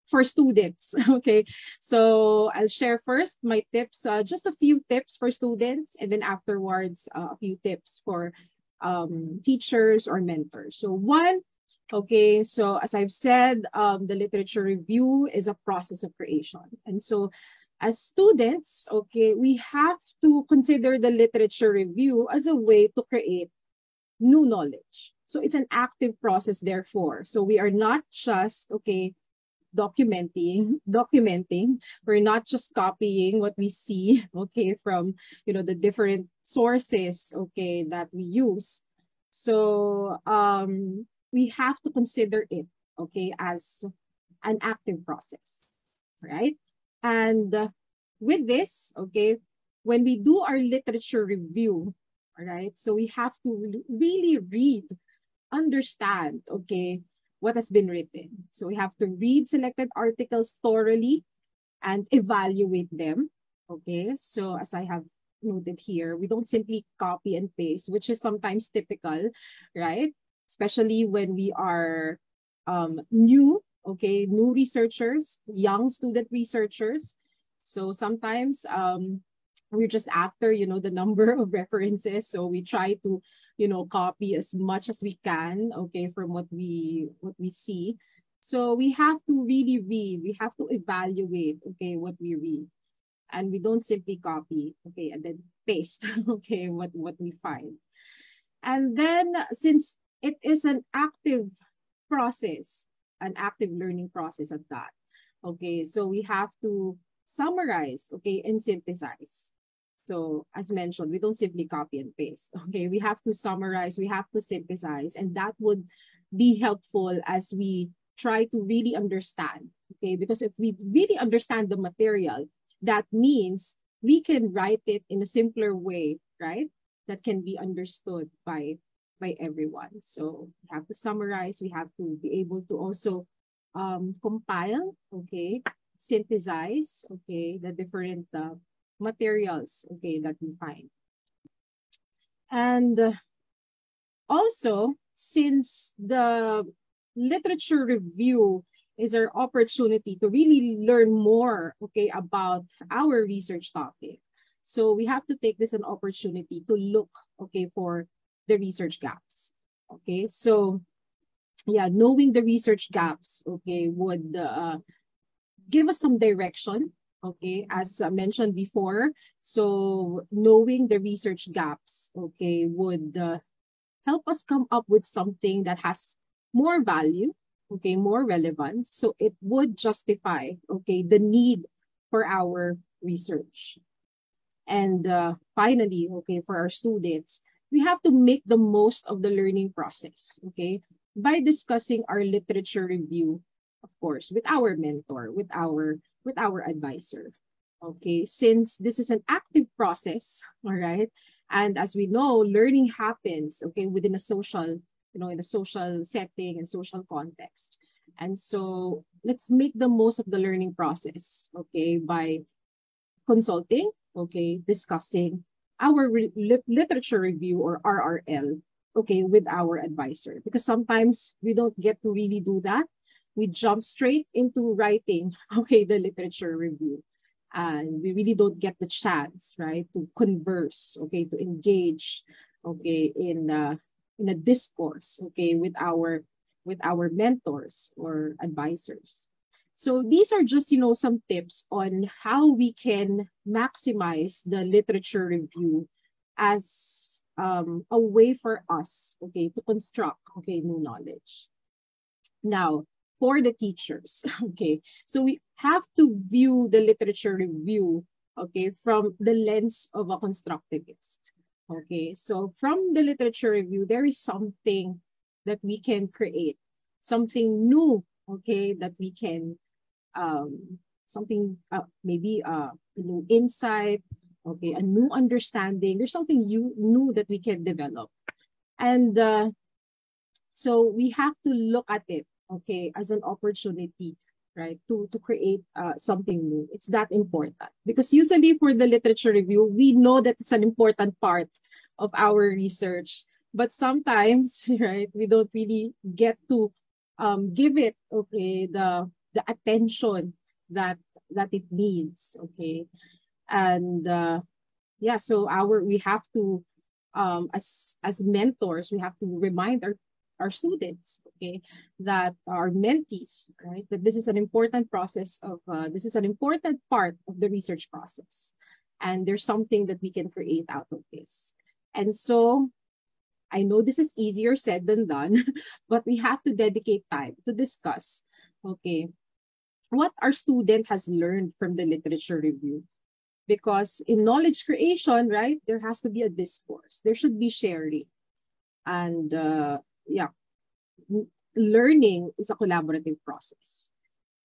for students, okay, so I'll share first my tips, just a few tips for students, and then afterwards, a few tips for teachers or mentors. So one, okay, so as I've said, the literature review is a process of creation. And so as students, okay, we have to consider the literature review as a way to create new knowledge. So it's an active process, therefore. So we are not just, okay, documenting. We're not just copying what we see, okay, from, the different sources, okay, that we use. So we have to consider it, okay, as an active process, right? And with this, okay, when we do our literature review, all right, so we have to really read, understand, okay, what has been written. So we have to read selected articles thoroughly and evaluate them, okay? So as I have noted here, we don't simply copy and paste, which is sometimes typical, right? Especially when we are new, okay, new researchers, young student researchers. So sometimes we're just after, you know, the number of references. So we try to, you know, copy as much as we can, okay, from what we see. So we have to really read, we have to evaluate, okay, what we read. And we don't simply copy, okay, and then paste, okay, what we find. And then since it is an active process, an active learning process at that, okay, so we have to summarize, okay, and synthesize. So as mentioned, we don't simply copy and paste, okay, we have to summarize, we have to synthesize, and that would be helpful as we try to really understand, okay, because if we really understand the material, that means we can write it in a simpler way, right? That can be understood by everyone. So we have to summarize, we have to be able to also compile, okay, synthesize, okay, the different materials, okay, that we find. And also, since the literature review is our opportunity to really learn more, okay, about our research topic. So we have to take this an opportunity to look, okay, for the research gaps. Okay, so yeah, knowing the research gaps, okay, would give us some direction, okay, as mentioned before. So knowing the research gaps, okay, would help us come up with something that has more value, okay, more relevance. So it would justify, okay, the need for our research. And finally, okay, for our students, we have to make the most of the learning process, okay, by discussing our literature review, of course, with our mentor, with our advisor. Okay, since this is an active process, all right, and as we know, learning happens, okay, within a social, you know, in a social setting and social context. And so let's make the most of the learning process, okay, by consulting, okay, discussing our literature review or RRL, okay, with our advisor. Because sometimes we don't get to really do that. We jump straight into writing, okay, the literature review. And we really don't get the chance, right, to converse, okay, to engage, okay, in a discourse, okay, with our mentors or advisors. So these are just, you know, some tips on how we can maximize the literature review as a way for us, okay, to construct, okay, new knowledge. Now, for the teachers, okay, so we have to view the literature review, okay, from the lens of a constructivist. Okay, so from the literature review, there is something that we can create, something new, okay, that we can, something, maybe a new insight, okay, a new understanding. There's something new that we can develop. And so we have to look at it, okay, as an opportunity, right, to create something new. It's that important. Because usually for the literature review, we know that it's an important part of our research. But sometimes, right, we don't really get to give it, okay, the attention that it needs, okay. And yeah, so we have to, as mentors, we have to remind our students, okay, that our mentees, right, that this is an important process of, this is an important part of the research process. And there's something that we can create out of this. And so I know this is easier said than done, but we have to dedicate time to discuss, okay, what our student has learned from the literature review. Because in knowledge creation, right, there has to be a discourse. There should be sharing. And yeah, learning is a collaborative process.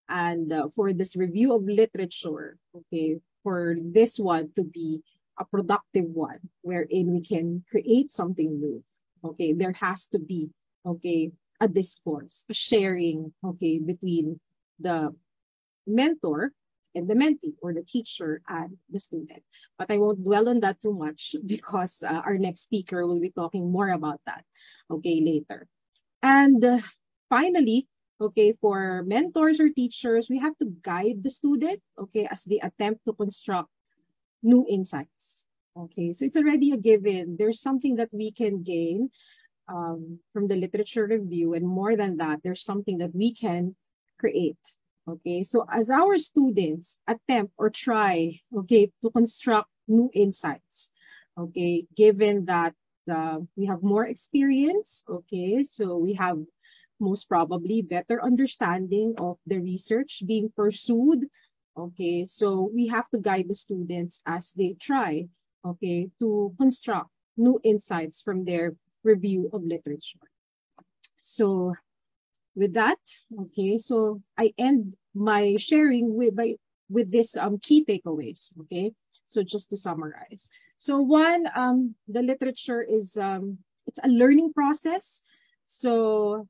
And for this review of literature, okay, for this one to be a productive one, wherein we can create something new, okay, there has to be, okay, a discourse, a sharing, okay, between the mentor and the mentee, or the teacher and the student. But I won't dwell on that too much because our next speaker will be talking more about that, okay, later. And finally, okay, for mentors or teachers, we have to guide the student, okay, as they attempt to construct new insights. Okay, so it's already a given. There's something that we can gain from the literature review, and more than that, there's something that we can create. Okay, so as our students attempt or try, okay, to construct new insights, okay, given that we have more experience, okay, so we have most probably better understanding of the research being pursued. Okay, so we have to guide the students as they try, okay, to construct new insights from their review of literature. So with that, okay, so I end my sharing with this key takeaways, okay? So just to summarize. So one, the literature is, it's a learning process. So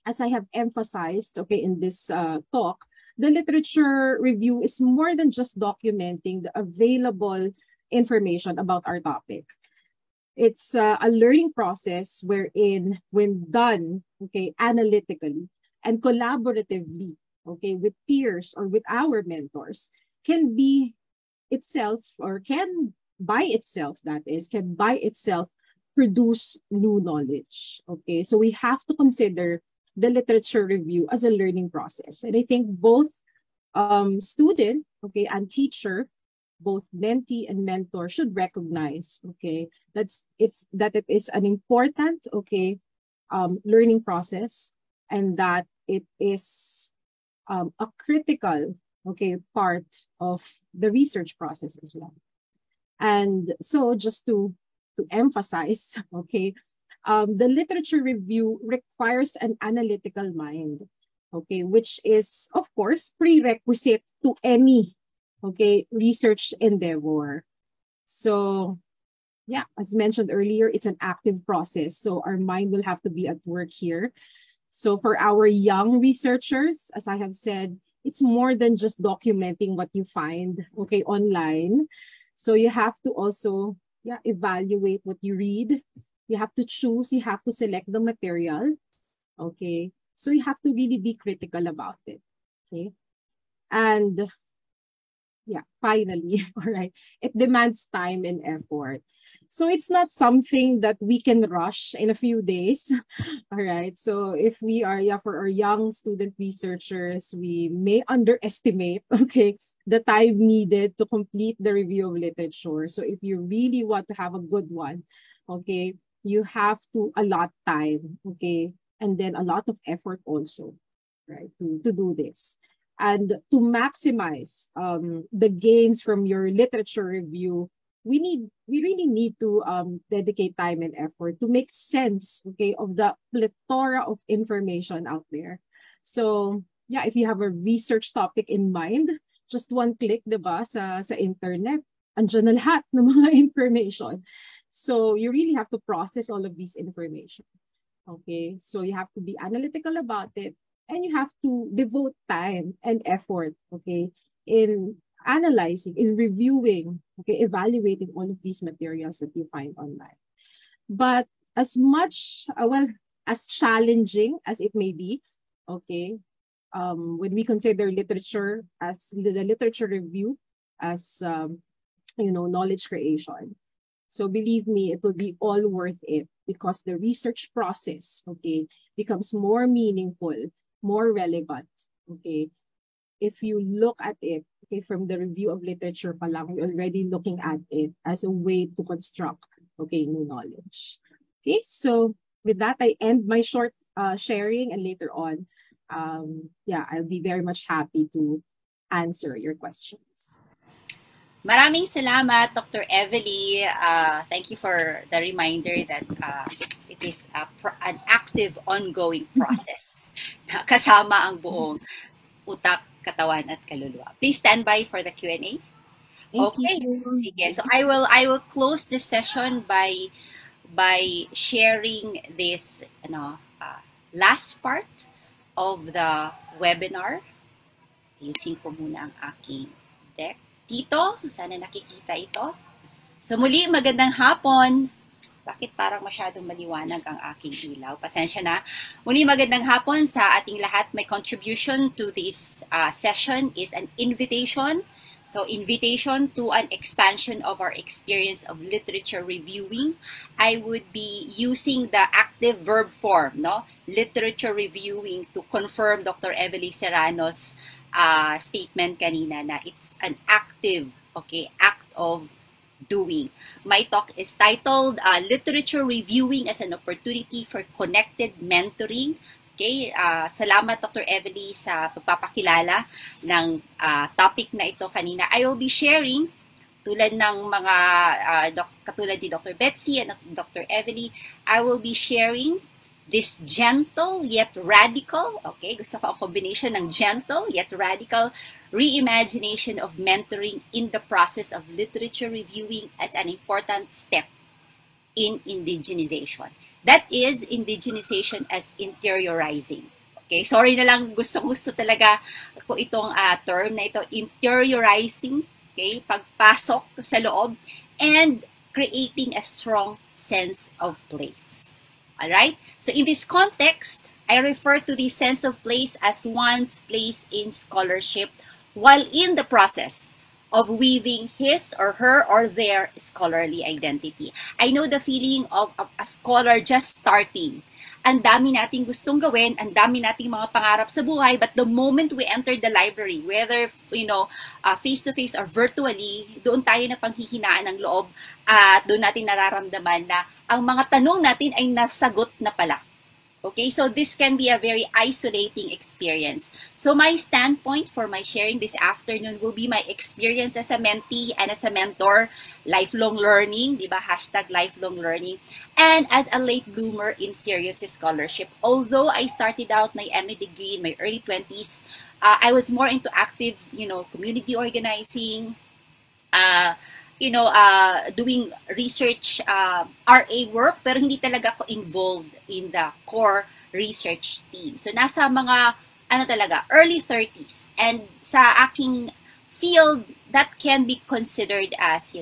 as I have emphasized, okay, in this talk, the literature review is more than just documenting the available information about our topic. It's a learning process wherein, when done, okay, analytically and collaboratively, okay, with peers or with our mentors, can be itself, or can by itself, that is, can by itself produce new knowledge. Okay, so we have to consider the literature review as a learning process. And I think both student, okay, and teacher, both mentee and mentor, should recognize, okay, that it is an important, okay, learning process, and that it is a critical, okay, part of the research process as well. And so just to emphasize, okay, the literature review requires an analytical mind, okay, which is, of course, prerequisite to any, okay, research endeavor. So, yeah, as mentioned earlier, it's an active process. So our mind will have to be at work here. So for our young researchers, as I have said, it's more than just documenting what you find, okay, online. So you have to also, yeah, evaluate what you read. You have to choose, you have to select the material, okay? So you have to really be critical about it, okay? And yeah, finally, all right, it demands time and effort. So it's not something that we can rush in a few days, all right? So if we are, yeah, for our young student researchers, we may underestimate, okay, the time needed to complete the review of literature. So if you really want to have a good one, okay, you have to allot time, okay, and then a lot of effort also, right, to do this. And to maximize the gains from your literature review, we really need to dedicate time and effort to make sense, okay, of the plethora of information out there. So yeah, if you have a research topic in mind, just one click, diba, sa internet, andyan na lahat ng mga information. So you really have to process all of these information. Okay, so you have to be analytical about it, and you have to devote time and effort, okay, in analyzing, in reviewing, okay, evaluating all of these materials that you find online. But as much, as challenging as it may be, okay, when we consider literature as the literature review as, knowledge creation. So believe me, it will be all worth it, because the research process, okay, becomes more meaningful, more relevant, okay, if you look at it, okay, from the review of literature pa lang, you're already looking at it as a way to construct, okay, new knowledge. Okay, so with that, I end my short sharing, and later on, I'll be very much happy to answer your questions. Maraming salamat, Dr. Evely. Thank you for the reminder that it is an active, ongoing process na kasama ang buong utak, katawan, at kaluluwa. Please stand by for the Q&A. Okay. Sige. So I will close this session by sharing this last part of the webinar. Ayusin ko muna ang aking deck. Dito, sana nakikita ito. So muli, magandang hapon Bakit parang masyadong maliwanag ang aking ilaw? Pasensya na. Muli magandang hapon sa ating lahat. My contribution to this session is an invitation. So, invitation to an expansion of our experience of literature reviewing. I would be using the active verb form, no? Literature reviewing, to confirm Dr. Evelyn Serrano's statement kanina na it's an active, okay, act of doing. My talk is titled Literature Reviewing as an Opportunity for Connected Mentoring. Okay, salamat Dr. Evelyn sa pagpapakilala ng topic na ito kanina. I will be sharing, tulad ng mga katulad ni Dr. Betsy and Dr. Evelyn, I will be sharing this gentle yet radical, okay, gusto ko ang combination ng gentle yet radical reimagination of mentoring in the process of literature reviewing as an important step in indigenization. That is indigenization as interiorizing. Okay, sorry na lang, gusto talaga ko itong term na ito, interiorizing, okay, pagpasok sa loob, and creating a strong sense of place. Alright? So in this context, I refer to the sense of place as one's place in scholarship while in the process of weaving his or her or their scholarly identity. I know the feeling of a scholar just starting. Ang dami nating gustong gawin, ang dami nating mga pangarap sa buhay, but the moment we enter the library, whether, face-to-face or virtually, doon tayo na panghihinaan ng loob at doon natin nararamdaman na ang mga tanong natin ay nasagot na pala. Okay, so this can be a very isolating experience. So my standpoint for my sharing this afternoon will be my experience as a mentee and as a mentor, lifelong learning, di ba? Hashtag lifelong learning, and as a late bloomer in serious scholarship. Although I started out my MA degree in my early 20s, I was more into active, community organizing, doing research, RA work, pero hindi talaga ako involved in the core research team. So, nasa mga, early 30s. And sa aking field, that can be considered as,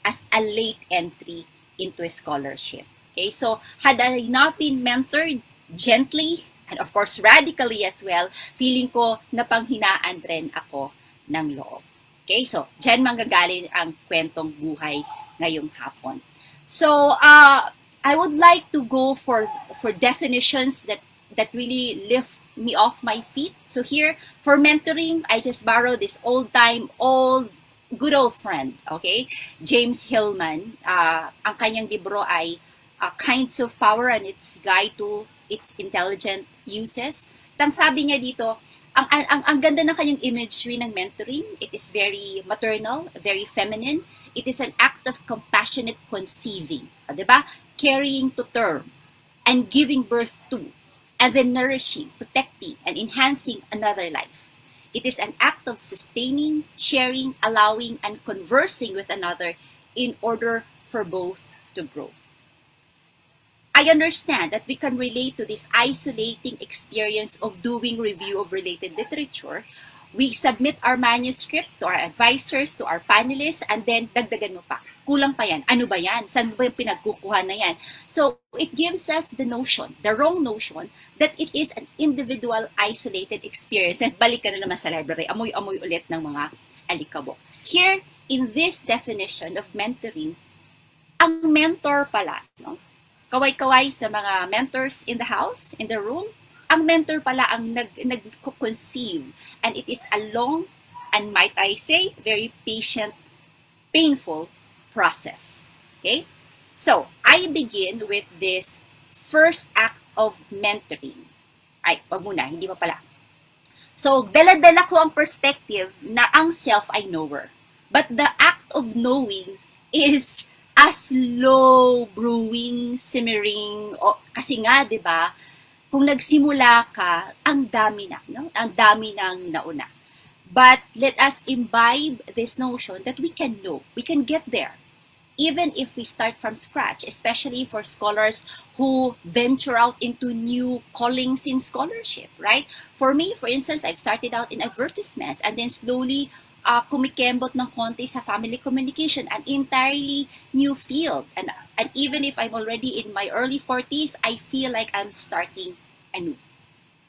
as a late entry into a scholarship. Okay, so, had I not been mentored gently, and of course, radically as well, feeling ko napanghinaan rin ako ng loob. Okay, so dyan manggagaling ang kwentong buhay ngayong hapon. So, I would like to go for definitions that really lift me off my feet. So here, for mentoring, I just borrowed this good old friend, okay? James Hillman. Ang kanyang libro ay Kinds of Power and its Guide to Its Intelligent Uses. Tang sabi niya dito, ang ganda ng kanyang imagery ng mentoring. It is very maternal, very feminine. It is an act of compassionate conceiving, diba? Carrying to term and giving birth to, and then nourishing, protecting, and enhancing another life. It is an act of sustaining, sharing, allowing, and conversing with another in order for both to grow. I understand that we can relate to this isolating experience of doing review of related literature. We submit our manuscript to our advisors, to our panelists, and then dagdagan mo pa. Kulang pa yan. Ano ba yan? Saan ba yung pinagkukuha na yan? So, it gives us the notion, the wrong notion, that it is an individual, isolated experience. And balik ka na naman sa library, amoy-amoy ulit ng mga alikabok. Here, in this definition of mentoring, ang mentor pala, no? Kaway-kaway sa mga mentors in the house, in the room, ang mentor pala ang nag-conceive. And it is a long, and might I say, very patient, painful process. Okay? So, I begin with this first act of mentoring. Ay, wag muna, hindi pa pala. So, dala-dala ko ang perspective na ang self ay knower. But the act of knowing is a slow brewing, simmering, kasi nga, di ba, kung nagsimula ka, ang dami na, no? Ang dami nang nauna. But let us imbibe this notion that we can know, we can get there, even if we start from scratch, especially for scholars who venture out into new callings in scholarship, right? For me, for instance, I've started out in advertisements and then slowly kumikembot ng konti sa family communication, an entirely new field. And even if I'm already in my early 40s, I feel like I'm starting anew.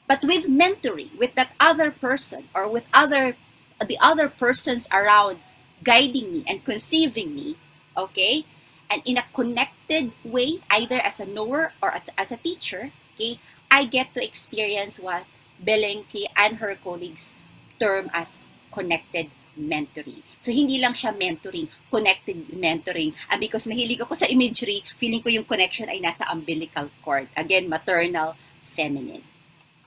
But with mentoring, with that other person or with the other persons around guiding me and conceiving me, okay, and in a connected way, either as a knower or as a teacher, okay, I get to experience what Belenki and her colleagues term as connected mentoring. So, hindi lang siya mentoring, connected mentoring. And because mahilig ako sa imagery, feeling ko yung connection ay nasa umbilical cord. Again, maternal, feminine.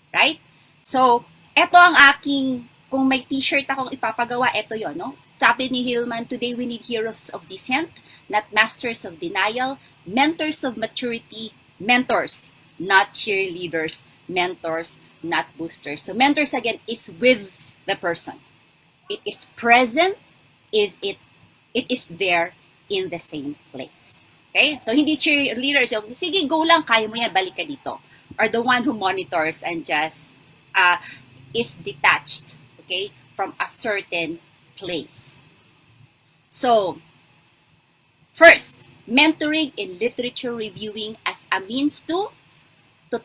Right? So, eto ang aking, kung may t-shirt akong ipapagawa, eto yon, no? Sabi ni Hillman, today we need heroes of dissent, not masters of denial, mentors of maturity, mentors, not cheerleaders, mentors, not boosters. So, mentors again is with the person. It is present, it is there in the same place. Okay? So, hindi cheerleaders yung, sige, go lang, kaya mo yan, balik ka dito. Or the one who monitors and just is detached, okay, from a certain place. So, first, mentoring in literature reviewing as a means to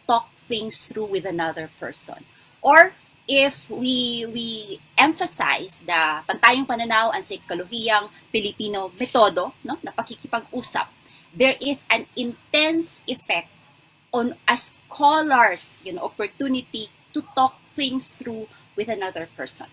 talk things through with another person. Or, if we emphasize the pantayong pananaw ang sikalohiyang Pilipino metodo, no, na pakikipag-usap, there is an intense effect on a scholar's opportunity to talk things through with another person.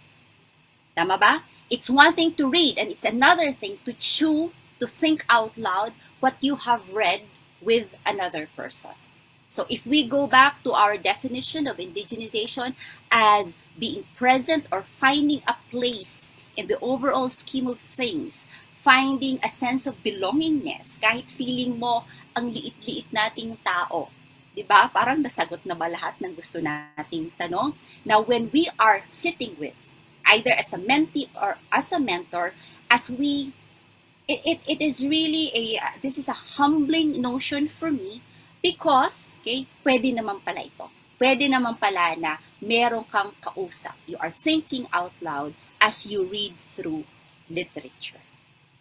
Tama ba? It's one thing to read and it's another thing to chew, to think out loud what you have read with another person. So if we go back to our definition of indigenization as being present or finding a place in the overall scheme of things, finding a sense of belongingness, kahit feeling mo ang liit-liit nating tao, diba? Parang nasagot na ba lahat ng gusto nating tanong? Now, when we are sitting with, either as a mentee or as a mentor, it is really this is a humbling notion for me because, okay, pwede naman pala ito. Pwede naman pala na meron kang kausap. You are thinking out loud as you read through literature.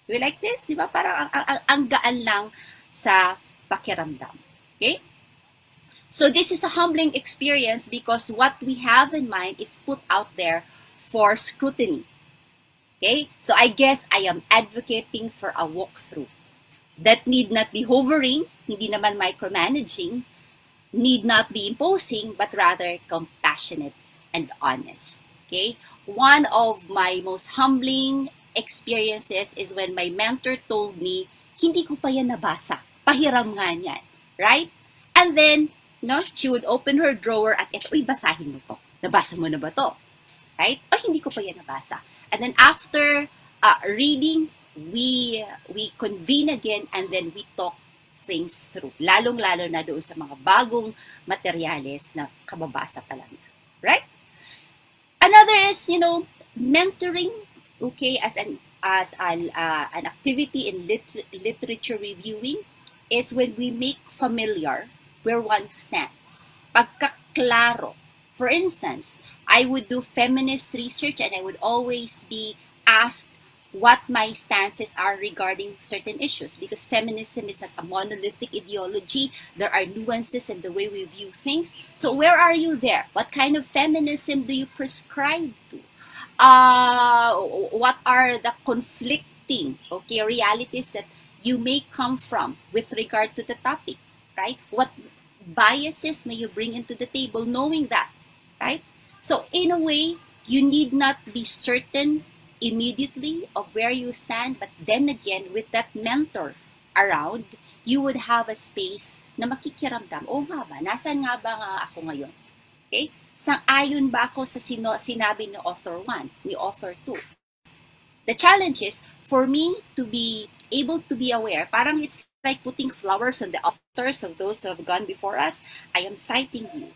Do you like this? Diba? Parang ang gaan lang sa pakiramdam. Okay? So this is a humbling experience because what we have in mind is put out there for scrutiny. Okay? So I guess I am advocating for a walkthrough that need not be hovering, hindi naman micromanaging, need not be imposing, but rather compassionate and honest. Okay? One of my most humbling experiences is when my mentor told me, hindi ko pa yan nabasa. Pahiram nga niyan. Right? And then, no, she would open her drawer at ito, uy, basahin mo to. Nabasa mo na ba to? Right? O, hindi ko pa yan nabasa. And then after reading, we convene again and then we talk things through. Lalong-lalo na doon sa mga bagong materyales na kababasa pa lang. Right? Another is, mentoring, okay, as an activity in literature reviewing is when we make familiar where one stands. Pagkaklaro. For instance, I would do feminist research and I would always be asked what my stances are regarding certain issues because feminism is not a monolithic ideology. There are nuances in the way we view things. So where are you there? What kind of feminism do you prescribe to? What are the conflicting, okay, realities that you may come from with regard to the topic, right? What biases may you bring into the table knowing that, right? So in a way, you need not be certain immediately of where you stand, but then again, with that mentor around, you would have a space na makikiramdam, oh nga ba, nasan nga ba nga ako ngayon? Okay? Sang-ayon ba ako sa sinabi ni author 1, ni author 2? The challenge is, for me to be able to be aware, parang it's like putting flowers on the altars of those who have gone before us. I am citing you.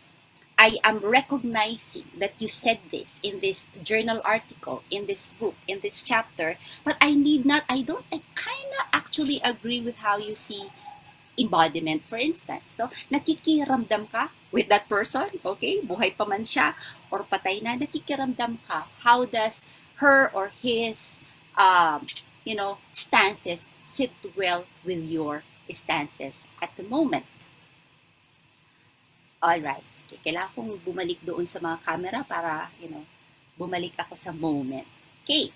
I am recognizing that you said this in this journal article, in this book, in this chapter, but I kind of actually agree with how you see embodiment, for instance. So, nakikiramdam ka with that person, okay? Buhay pa man siya or patay na, nakikiramdam ka. How does her or his, stances sit well with your stances at the moment. Alright. Okay, kailangan kong bumalik doon sa mga camera para, bumalik ako sa moment. Okay.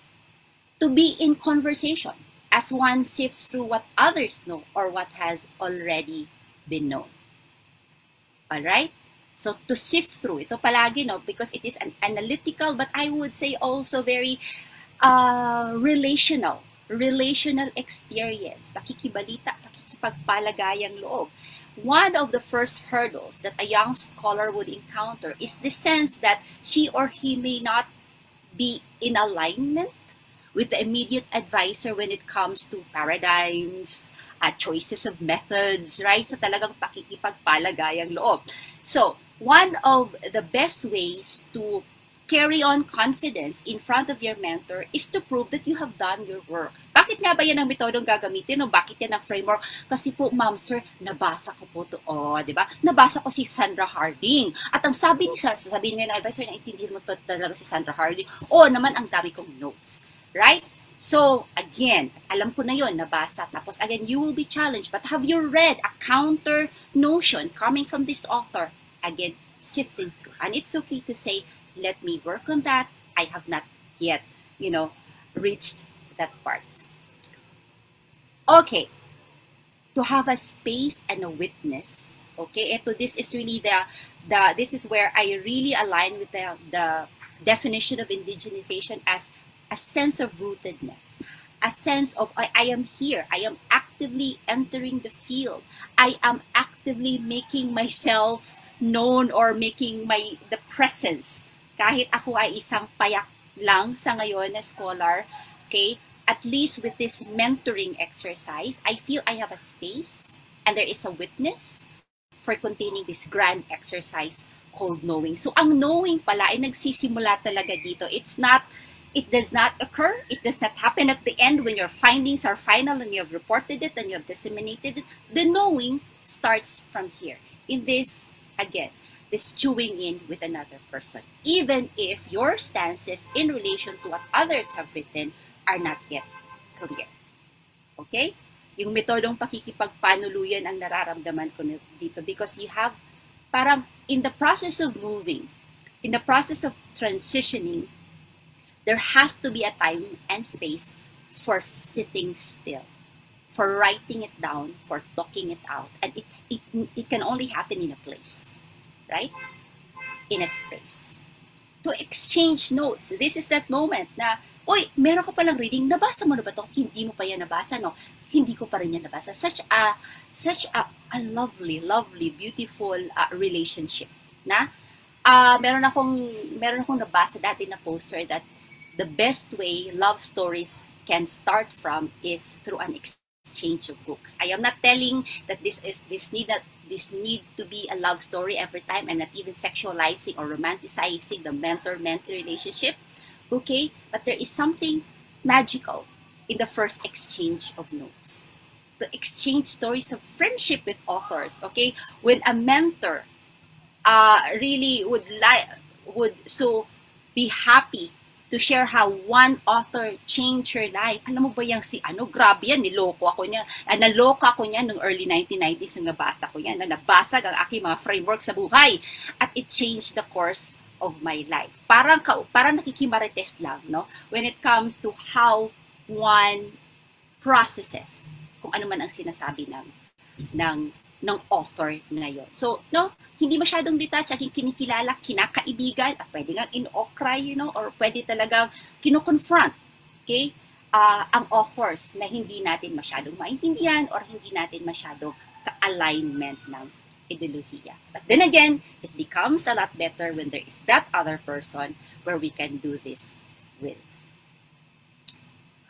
To be in conversation as one sifts through what others know or what has already been known. Alright? So, to sift through, ito palagi, because it is an analytical, but I would say also very relational experience, pakikibalita, pakikipagpalagayang loob. One of the first hurdles that a young scholar would encounter is the sense that she or he may not be in alignment with the immediate advisor when it comes to paradigms, choices of methods, right? So talagang pakikipagpalagayang loob. So, one of the best ways to carry on confidence in front of your mentor is to prove that you have done your work. Bakit nga ba yan ang metodong gagamitin? O bakit yan ang framework? Kasi po, ma'am, sir, nabasa ko po ito. Di ba? Nabasa ko si Sandra Harding. At ang sabi ni sabihin ng advisor, naintindihan mo talaga si Sandra Harding. Naman, ang dami kong notes. Right? So, again, alam ko na yon, nabasa. Tapos, again, you will be challenged. But have you read a counter notion coming from this author? Again, sifting through. And it's okay to say, let me work on that. I have not yet, reached that part. Okay. To have a space and a witness. Okay. This is really this is where I really align with the definition of indigenization as a sense of rootedness, a sense of I am here. I am actively entering the field. I am actively making myself known or making the presence. Kahit ako ay isang payak lang sa ngayon na scholar, okay, at least with this mentoring exercise, I feel I have a space and there is a witness for containing this grand exercise called knowing. So, ang knowing pala ay nagsisimula talaga dito. It does not occur. It does not happen at the end when your findings are final and you have reported it and you have disseminated it. The knowing starts from here. In this, again, this chewing in with another person. Even if your stances in relation to what others have written are not yet clear. Okay? Yung metodong pakikipagpanuluyan ang nararamdaman ko dito because you have, parang in the process of moving, in the process of transitioning, there has to be a time and space for sitting still, for writing it down, for talking it out. And it can only happen in a place. Right? In a space. To exchange notes. This is that moment na, meron ko palang reading, nabasa mo na ba ito? Hindi mo pa yan nabasa, no? Hindi ko pa rin yan nabasa. Such a lovely, beautiful relationship. Na, meron akong nabasa dati na poster that the best way love stories can start from is through an exchange of books. I am not telling that this need to be a love story every time. I'm not even sexualizing or romanticizing the mentor-mentee relationship. Okay? But there is something magical in the first exchange of notes. To exchange stories of friendship with authors. Okay? When a mentor really would so be happy to share how one author changed her life. Alam mo ba yung grabe yan, naloka ko niyan noong early 1990s nung nabasa ko yan, na nabasag ang aking mga framework sa buhay. At it changed the course of my life. Parang nakikimarites lang, no? When it comes to how one processes kung ano man ang sinasabi ng author na yon. So, no, hindi masyadong detached, kinikilala, kinakaibigan, at pwede nga in-okray, or pwede talagang kino-confront, okay, ang authors na hindi natin masyadong maintindihan or hindi natin masyadong ka-alignment ng ideolohiya. But then again, it becomes a lot better when there is that other person where we can do this with.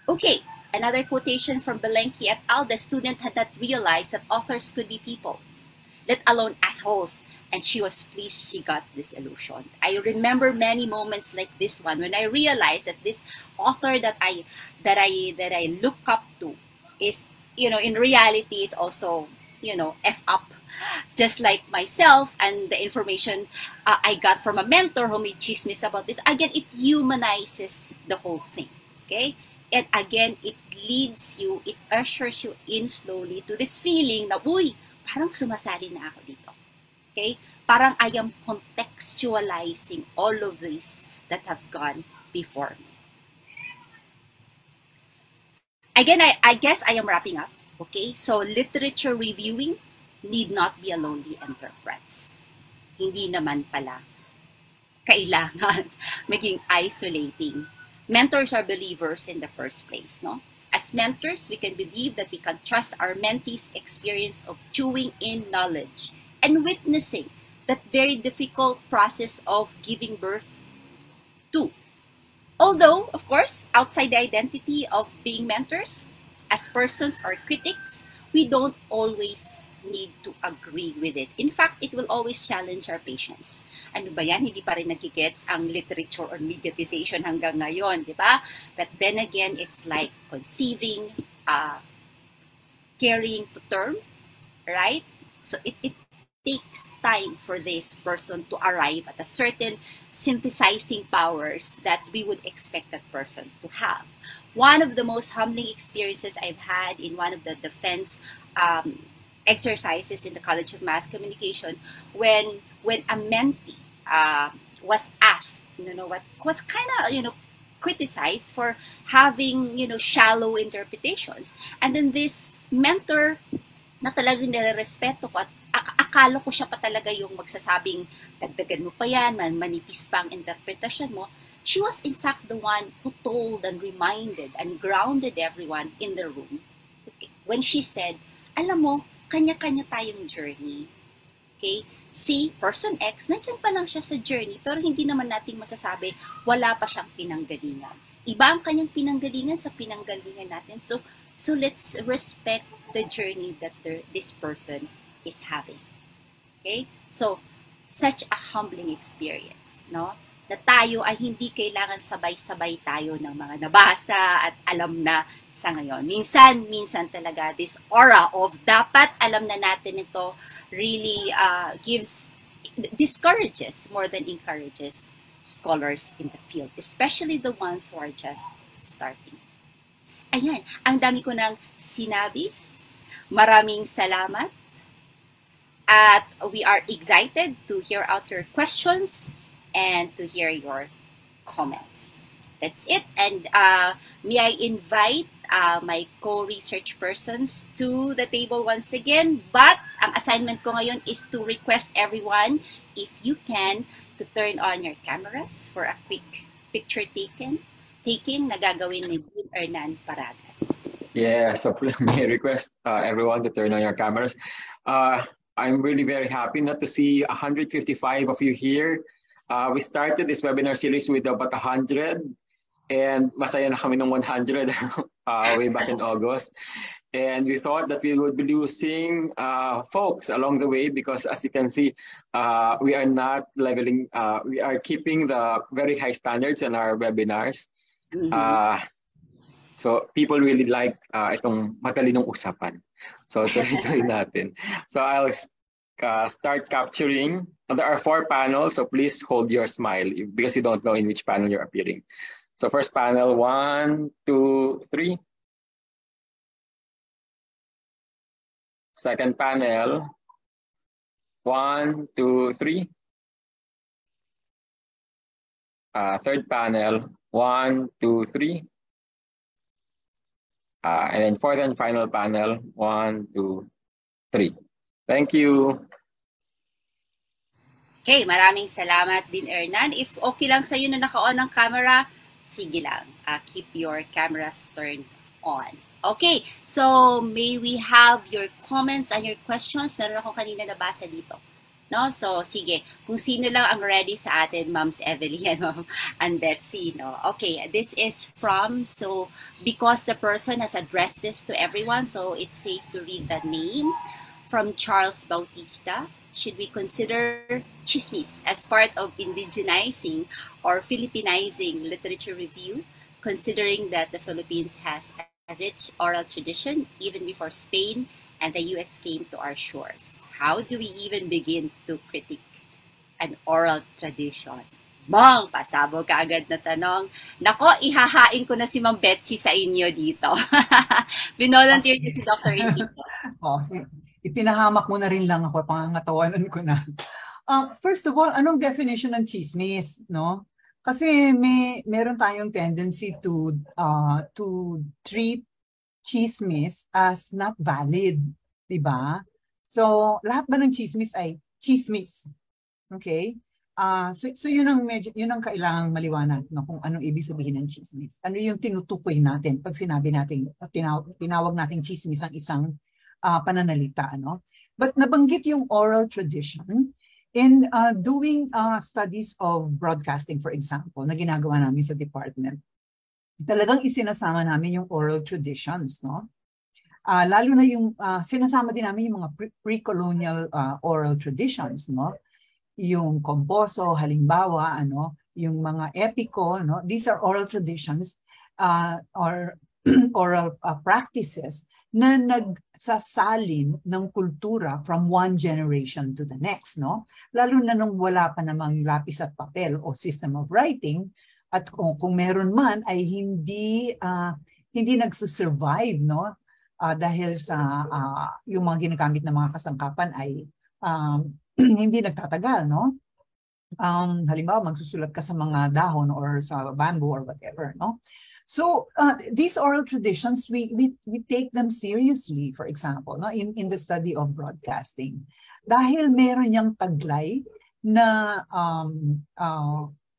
Okay. Another quotation from Belenky et al. The student had not realized that authors could be people, let alone assholes, and she was pleased she got this illusion. I remember many moments like this one when I realized that this author that I look up to is, in reality is also, F up Just like myself and the information I got from a mentor who made chismis about this, again, it humanizes the whole thing. Okay? And again, it leads you, it ushers you in slowly to this feeling na, uy, parang sumasali na ako dito. Okay? Parang I am contextualizing all of this that have gone before me. Again, I guess I am wrapping up. Okay? So, literature reviewing need not be a lonely enterprise. Hindi naman pala kailangan maging isolating. Mentors are believers in the first place, no? As mentors, we can believe that we can trust our mentees' experience of chewing in knowledge and witnessing that very difficult process of giving birth to. Although, of course, outside the identity of being mentors, as persons or critics, we don't always need to agree with it. In fact, it will always challenge our patience. Ano ba yan? Hindi pa rin nagigets ang literature or mediatization hanggang ngayon, di ba? But then again, it's like conceiving, carrying to term, right? So it takes time for this person to arrive at a certain synthesizing powers that we would expect that person to have. One of the most humbling experiences I've had in one of the defense exercises in the College of Mass Communication, when a mentee was asked, was kind of, criticized for having, shallow interpretations. And then this mentor na talagang nire-respeto ko at akala ko siya pa talaga yung magsasabing, dagdagan mo pa yan, manipis pa ang interpretasyon mo. She was in fact the one who told and reminded and grounded everyone in the room when she said, alam mo, kanya-kanya tayong journey. Okay? Si person X, nandiyan pa lang siya sa journey, pero hindi naman nating masasabi, wala pa siyang pinanggalingan. Iba ang kanyang pinanggalingan sa pinanggalingan natin. So let's respect the journey that this person is having. Okay? So, such a humbling experience, no? Na tayo ay hindi kailangan sabay-sabay tayo ng mga nabasa at alam na sa ngayon. Minsan talaga this aura of dapat alam na natin ito really discourages more than encourages scholars in the field, especially the ones who are just starting. Ayan, ang dami ko nang sinabi. Maraming salamat. At we are excited to hear out your questions and to hear your comments. That's it. And may I invite my co-research persons to the table once again. But ang assignment ko ngayon is to request everyone, if you can, to turn on your cameras for a quick picture taking na gagawin ni Dean Hernan Paragas. Yeah, so may I request everyone to turn on your cameras. I'm really very happy not to see 155 of you here. We started this webinar series with about 100, and masaya na kami ng 100 way back in August. And we thought that we would be losing folks along the way because, as you can see, we are not leveling, we are keeping the very high standards in our webinars. Mm-hmm. So people really like itong matalinong usapan. So tuloy-tuloy natin. So I'll start capturing. There are 4 panels, so please hold your smile because you don't know in which panel you're appearing. So first panel, 1, 2, 3. Second panel, 1, 2, 3. Third panel, 1, 2, 3. And then fourth and final panel, 1, 2, 3. Thank you. Okay, maraming salamat din, Hernan. If okay lang sa'yo na naka-on ang camera, sige lang. Keep your cameras turned on. Okay, so may we have your comments and your questions? Meron akong kanina nabasa dito. No? So, sige. Kung sino lang ang ready sa atin, Moms Evelyn and Betsy. No? Okay, this is from, so because the person has addressed this to everyone, so it's safe to read the name. From Charles Bautista. Should we consider chismis as part of indigenizing or Filipinizing literature review, considering that the Philippines has a rich oral tradition even before Spain and the US came to our shores. How do we even begin to critique an oral tradition? Bong, pasabog ka agad na tanong. Nako, ihahain ko na si Ma'am Betsy sa inyo dito. Binolunteer niyo si Dr. Enrico. Ipinahamak mo na rin lang ako, pangangatawanan ko na. First of all, anong definition ng chismis, no? Kasi meron tayong tendency to treat chismis as not valid, di ba? So, lahat ba ng chismis ay chismis? Okay? So yun ang kailangang maliwanag, no, kung anong ibig sabihin ng chismis. Ano yung tinutukoy natin pag sinabi natin, tinawag nating chismis ang isang pananalita, ano? But nabanggit yung oral tradition in doing studies of broadcasting, for example, na ginagawa namin sa department. Talagang isinasama namin yung oral traditions, no? Lalo na yung sinasama din namin yung mga pre-colonial oral traditions, no? Yung komposo, halimbawa, ano, yung mga epiko, no? These are oral traditions or oral practices na nagsasalin ng kultura from one generation to the next, no? Lalo na nung wala pa namang lapis at papel o system of writing, at kung meron man ay hindi nagsusurvive, no? Dahil sa yung mga ginagamit ng mga kasangkapan ay hindi nagtatagal, no? Halimbawa, magsusulat ka sa mga dahon or sa bamboo or whatever, no? So, these oral traditions, we take them seriously, for example, no? In the study of broadcasting. Dahil meron niyang taglay na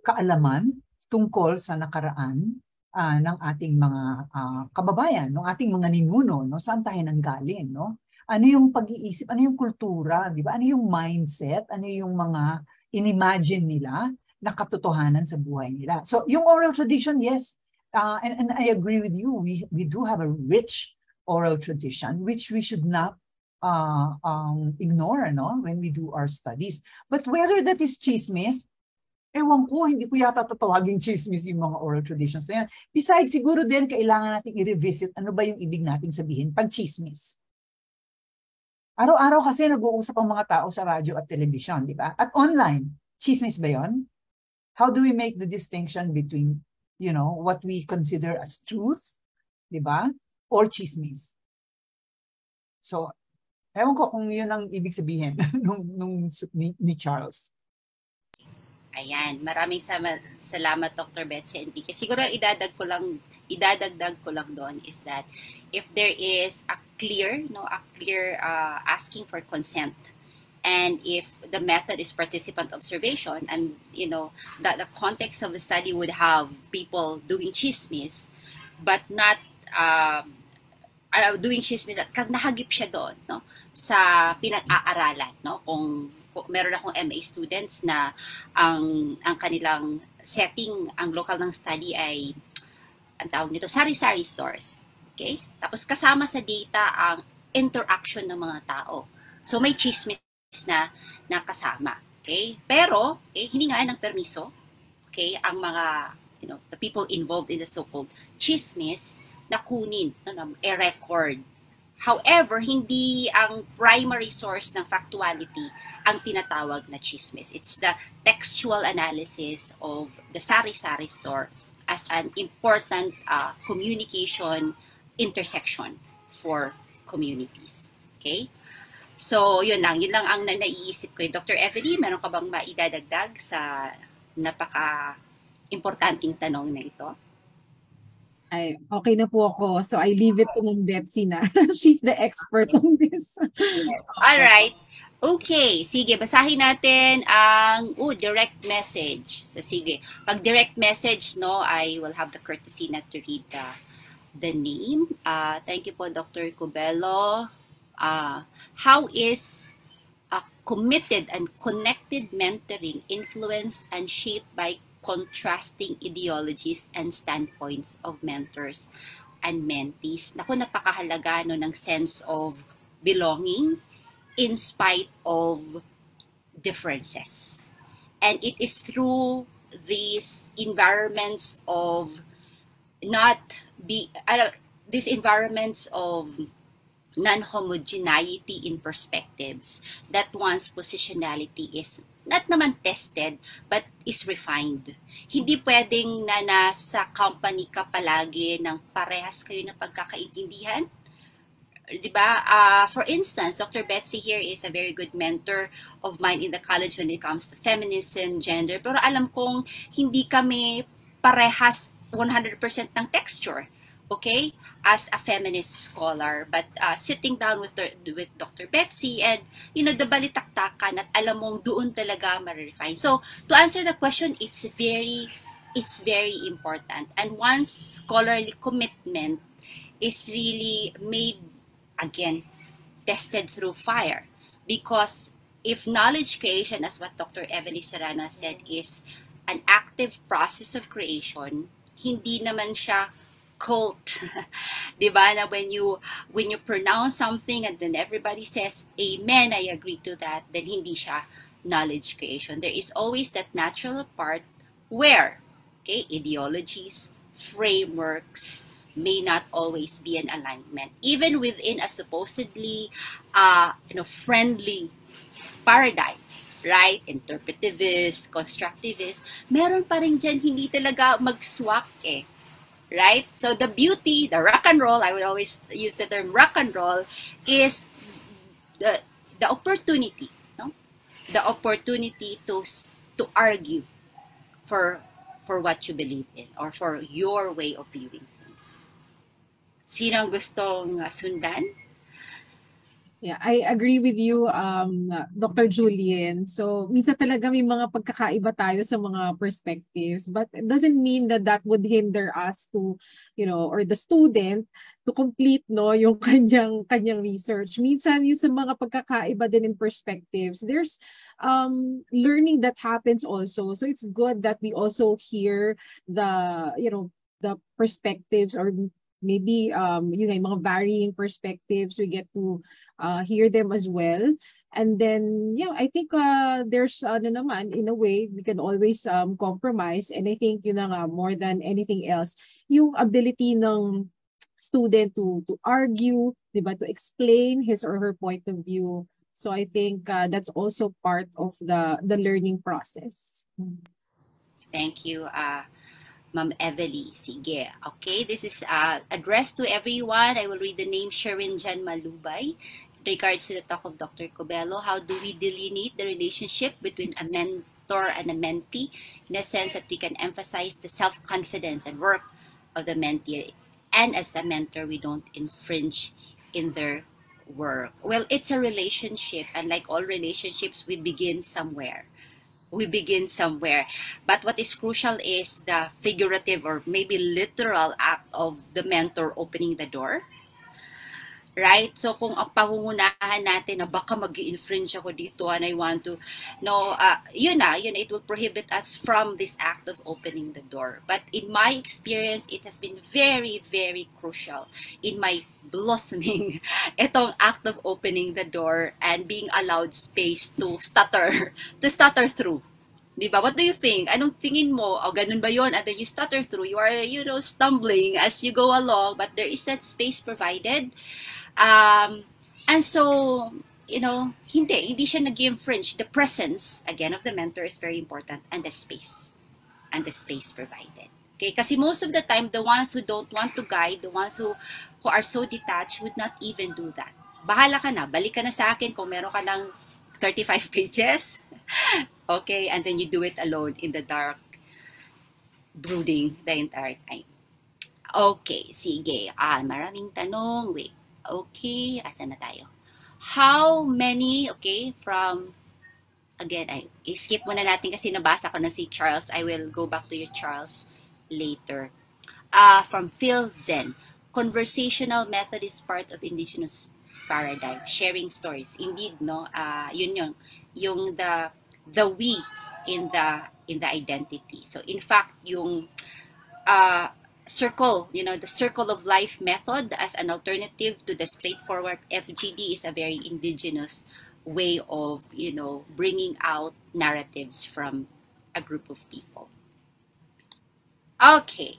kaalaman tungkol sa nakaraan ng ating mga kababayan, ng ating mga ninuno, no? Saan tayo nanggaling, no? Ano yung pag-iisip, ano yung kultura, di ba? Ano yung mindset, ano yung mga inimagine nila na katotohanan sa buhay nila. So, yung oral tradition, yes, and I agree with you, we do have a rich oral tradition, which we should not ignore, no? When we do our studies. But whether that is chismis, ewan ko, hindi ko yata tatawagin chismis yung mga oral traditions na yan. Besides, siguro din kailangan natin i-revisit ano ba yung ibig nating sabihin pag chismis. Araw-araw kasi nag-uusap ang mga tao sa radyo at television, di ba? At online, chismis ba yun? How do we make the distinction between, you know, what we consider as truth, di ba? Or chismis? So, ewan ko kung yun ang ibig sabihin ni Charles. Ayan, maraming salamat Dr. Betsy Enrique. Siguro idadagdag ko lang doon is that if there is a clear asking for consent, and if the method is participant observation, and you know that the context of the study would have people doing chismis but not doing chismis at nahagip siya doon, no, sa pinag-aaralan, no, kung meron akong MA students na ang kanilang setting, ang local ng study ay, ang tawag nito, sari-sari stores. Okay? Tapos kasama sa data ang interaction ng mga tao. So may chismis na kasama. Okay? Pero, hiningaan ng permiso, okay, ang mga, you know, the people involved in the so-called chismis na kunin, record. However, hindi ang primary source ng factuality ang tinatawag na chismis. It's the textual analysis of the sari-sari store as an important communication intersection for communities. Okay? So, yun lang ang naiisip ko. Dr. Evelyn, meron ka bang maidadagdag sa napaka-importanting tanong na ito? Ay, okay na po ako. So I leave it to Ma'am Betsy na. She's the expert on this. All right. Okay, sige, basahin natin ang direct message. So sige, pag direct message, no, I will have the courtesy not to read the name. Thank you po, Dr. Cubelo. How is committed and connected mentoring influenced and shaped by contrasting ideologies and standpoints of mentors and mentees? Naku, napakahalaga no, ng sense of belonging in spite of differences. And it is through these environments of non-homogeneity in perspectives, that one's positionality is not naman tested, but is refined. Hindi pwedeng na nasa company ka palagi ng parehas kayo na pagkakaintindihan. Diba? For instance, Dr. Betsy here is a very good mentor of mine in the college when it comes to feminism, gender. Pero alam kong hindi kami parehas 100% ng texture. Okay, as a feminist scholar, but sitting down with Dr. Betsy and the balitaktakan at alam mong doon talaga ma-refine. So to answer the question, it's very important, and one's scholarly commitment is really made, again, tested through fire, because if knowledge creation, as what Dr. Evelyn Serrano said, is an active process of creation, hindi naman siya cult. Diba? Na when you pronounce something and then everybody says, amen, I agree to that, then hindi siya knowledge creation. There is always that natural part where, okay, ideologies, frameworks may not always be in alignment. Even within a supposedly friendly paradigm, right? Interpretivist, constructivist, meron pa rin dyan hindi talaga mag-swak eh. Right? So the beauty, the rock and roll, I would always use the term rock and roll, is the opportunity, no? The opportunity to argue for what you believe in or for your way of viewing things. Sino ang gustong sundan? Yeah, I agree with you, Dr. Julian. So, minsan talaga may mga pagkakaiba tayo sa mga perspectives, but it doesn't mean that that would hinder us to, or the student to complete, yung kanyang research. Minsan, yung sa mga pagkakaiba din in perspectives, there's learning that happens also. So, it's good that we also hear the perspectives, or maybe, yung mga varying perspectives, we get to hear them as well. And then, I think there's, naman, in a way, we can always compromise. And I think, more than anything else, yung ability ng student to argue, diba, to explain his or her point of view. So I think that's also part of the learning process. Thank you, Ma'am Evely. Sige. Okay, this is addressed to everyone. I will read the name Sherin Jan Malubay. In regards to the talk of Dr. Cobello, how do we delineate the relationship between a mentor and a mentee, in a sense that we can emphasize the self-confidence and work of the mentee, and as a mentor, we don't infringe in their work? Well, it's a relationship, and like all relationships, we begin somewhere. But what is crucial is the figurative or maybe literal act of the mentor opening the door. Right? So kung ang pangungunahan natin na baka mag-infringe ako dito and I want to, it will prohibit us from this act of opening the door. But in my experience, it has been very, very crucial in my blossoming itong act of opening the door and being allowed space to stutter through. Diba? What do you think? Anong tingin mo? O ganun ba yun? And then you stutter through. You are, stumbling as you go along, but there is that space provided. And so, hindi siya nag-infringe. The presence, again, of the mentor is very important, and the space provided. Okay? Kasi most of the time, the ones who don't want to guide, the ones who are so detached would not even do that. Bahala ka na. Balik ka na sa akin kung meron ka ng 35 pages. Okay? And then you do it alone in the dark, brooding the entire time. Okay, sige. Maraming tanong. Wait. Okay, asan na tayo? How many, okay, from, again, skip muna natin kasi nabasa ko na si Charles. I will go back to you, Charles, later. From Phil Zen, conversational method is part of indigenous paradigm, sharing stories. Indeed, no? Yun yung the we in the identity. So, in fact, yung circle, the circle of life method as an alternative to the straightforward FGD is a very indigenous way of, bringing out narratives from a group of people. Okay.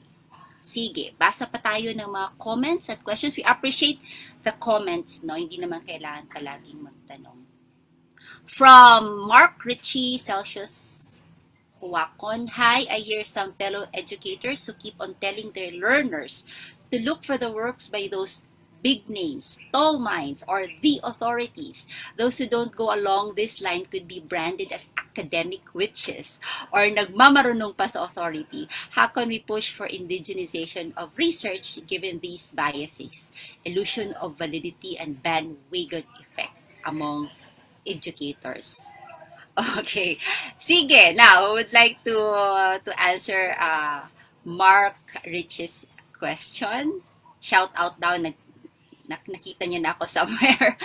Sige, basa pa tayo ng mga comments at questions. We appreciate the comments, no? Hindi naman kailangan palaging magtanong. From Mark Ritchie Celsius Huacon, hi, I hear some fellow educators who keep on telling their learners to look for the works by those big names, tall minds, or the authorities. Those who don't go along this line could be branded as academic witches or nagmamarunong pa sa authority. How can we push for indigenization of research given these biases, illusion of validity, and bandwagon effect among educators? Okay. Sige, now I would like to answer Mark Rich's question. Shout out daw, nakita niyo na ako somewhere.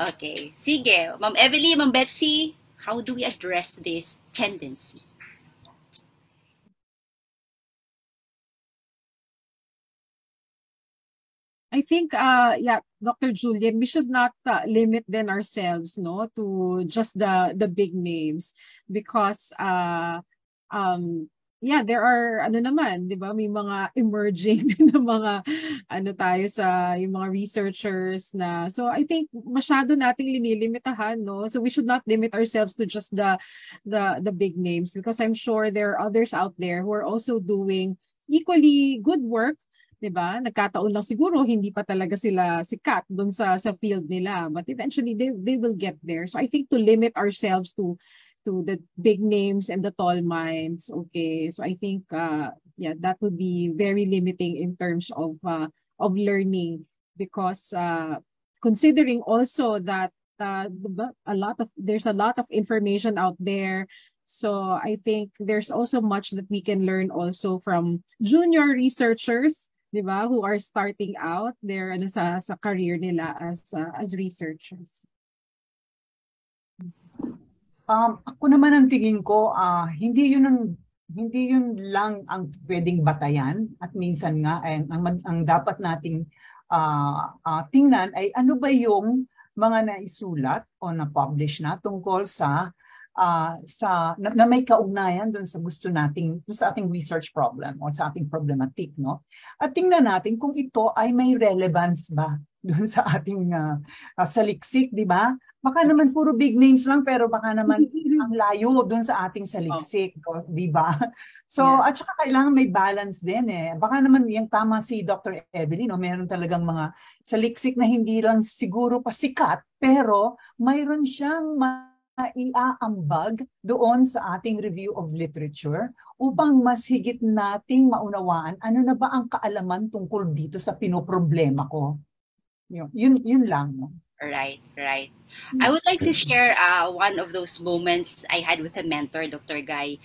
Okay. Sige, Ma'am Evelyn, Ma'am Betsy, how do we address this tendency? I think, yeah, Dr. Julian, we should not limit then ourselves, no, to just the big names, because, yeah, there are, ano naman, di ba, may mga emerging na mga, ano tayo sa, yung mga researchers na, so I think masyado nating linilimitahan, no, so we should not limit ourselves to just the big names, because I'm sure there are others out there who are also doing equally good work, diba? Nagkataon lang siguro hindi pa talaga sila sikat doon sa field nila, but eventually they will get there. So I think to limit ourselves to the big names and the tall minds, okay, so I think yeah, that would be very limiting in terms of learning, because considering also that there's a lot of information out there. So I think there's also much that we can learn also from junior researchers, di ba, who are starting out their sa career nila as researchers. Ako naman ang tingin ko, hindi yun lang ang pwedeng batayan, at minsan nga ang dapat nating tingnan ay ano ba yung mga naisulat o na-publish na tungkol sa na may kaugnayan doon sa gusto nating, doon sa ating research problem o sa ating problematic, no? At tingnan natin kung ito ay may relevance ba doon sa ating saliksik, di ba? Baka naman puro big names lang, pero baka naman ang layo doon sa ating saliksik, di ba? So, yeah. At saka kailangan may balance din eh. Baka naman yung tama si Dr. Evelyn, no? Meron talagang mga saliksik na hindi lang siguro pasikat, pero mayroon siyang iaambag doon sa ating review of literature upang mas higit nating maunawaan ano na ba ang kaalaman tungkol dito sa pinoproblema ko. Yun lang. No? Right. I would like to share one of those moments I had with a mentor, Dr. Guy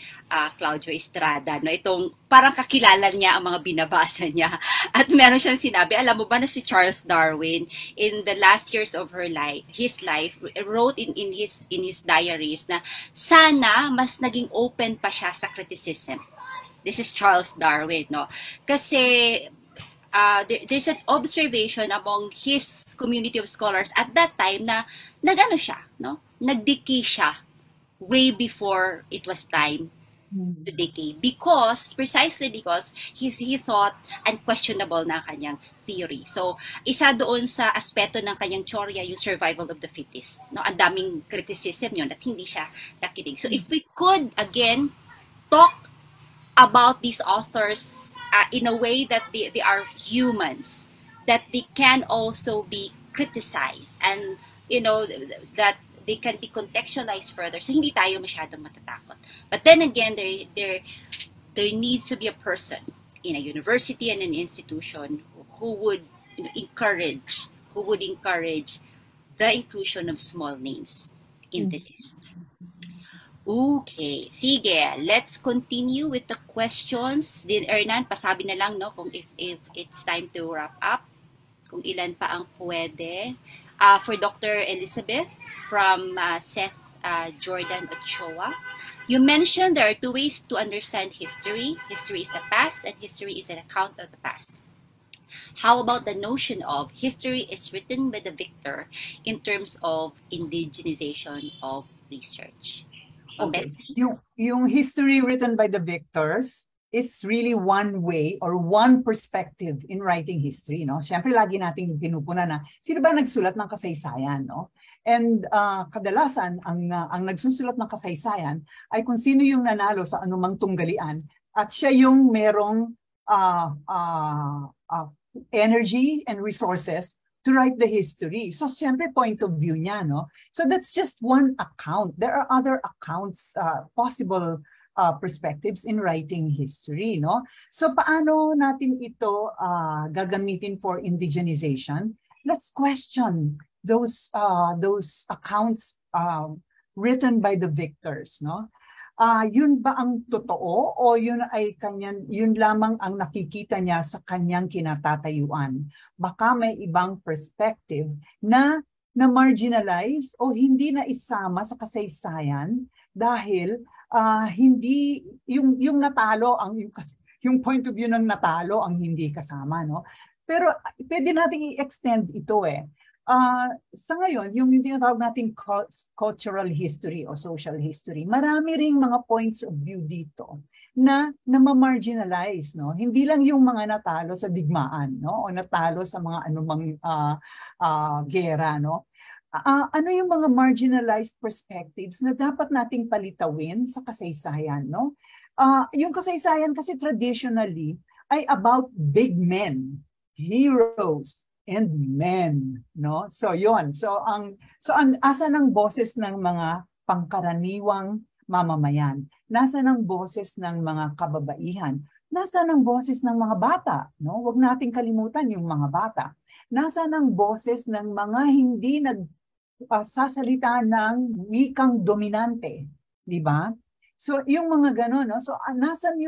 Claudio Estrada. No? Itong parang kakilala niya ang mga binabasa niya. At meron siyang sinabi, alam mo ba na si Charles Darwin, in the last years of his life, wrote in his diaries na sana mas naging open pa siya sa criticism. This is Charles Darwin, no? Kasi there's an observation among his community of scholars at that time na nagano siya, no? Nagdecay siya way before it was time to decay, precisely because he thought unquestionable na kanyang theory. So, isa doon sa aspeto ng kanyang teorya yung survival of the fittest. No? Ang daming criticism yun at hindi siya nakinig. So, if we could, again, talk about these authors in a way that they are humans, that they can also be criticized, and that they can be contextualized further, so hindi tayo masyadong matatakot. But then again, there needs to be a person in a university and an institution who would encourage the inclusion of small names in the list. Okay, sige. Let's continue with the questions. Din Hernan, pasabi na lang, no, kung if it's time to wrap up. Kung ilan pa ang pwede. For Dr. Elizabeth from Seth Jordan Ochoa. You mentioned there are two ways to understand history. History is the past and history is an account of the past. How about the notion of history is written by the victor in terms of indigenization of research? Okay. Yung history written by the victors, is really one way or one perspective in writing history, no? Siyempre, lagi nating pinupuna na sino ba nagsulat ng kasaysayan, no? And kadalasan, ang nagsusulat ng kasaysayan ay kung sino yung nanalo sa anumang tunggalian at siya yung merong energy and resources to write the history. So, siyempre, point of view niya, no? So, that's just one account. There are other accounts, possible perspectives in writing history, no? So, paano natin ito gagamitin for indigenization? Let's question those accounts written by the victors, no? Yun ba ang totoo o yun lamang ang nakikita niya sa kanyang kinatatayuan? Baka may ibang perspective na marginalize o hindi na isama sa kasaysayan dahil hindi yung natalo yung point of view ng natalo ang hindi kasama, no? Pero pwede nating i-extend ito sa ngayon, yung tinatawag nating cultural history o social history, marami ring mga points of view dito na ma-marginalize, no? Hindi lang yung mga natalo sa digmaan, no? O natalo sa mga anumang gera, no? Ano yung mga marginalized perspectives na dapat nating palitawin sa kasaysayan, no? Yung kasaysayan kasi traditionally ay about big men, heroes, and men, no? So yon. So asa ng boses ng mga pangkaraniwang mamamayan? Nasa ng boses ng mga kababaihan? Nasa ng boses ng mga bata, no? Huwag nating kalimutan yung mga bata. Nasa ng boses ng mga hindi sasalita ng wikang dominante, di ba? So yung mga gano'n, no? So nasaan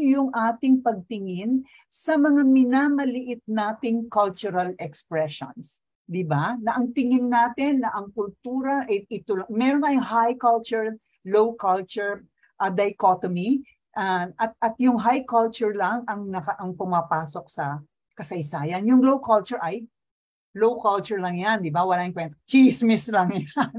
yung ating pagtingin sa mga minamaliit nating cultural expressions, di ba? Na ang tingin natin na ang kultura ito lang. Meron tayong high culture, low culture dichotomy, at yung high culture lang ang pumapasok sa kasaysayan. Yung low culture ay low culture lang yan, di ba? Walang kwento. Chismis lang yan,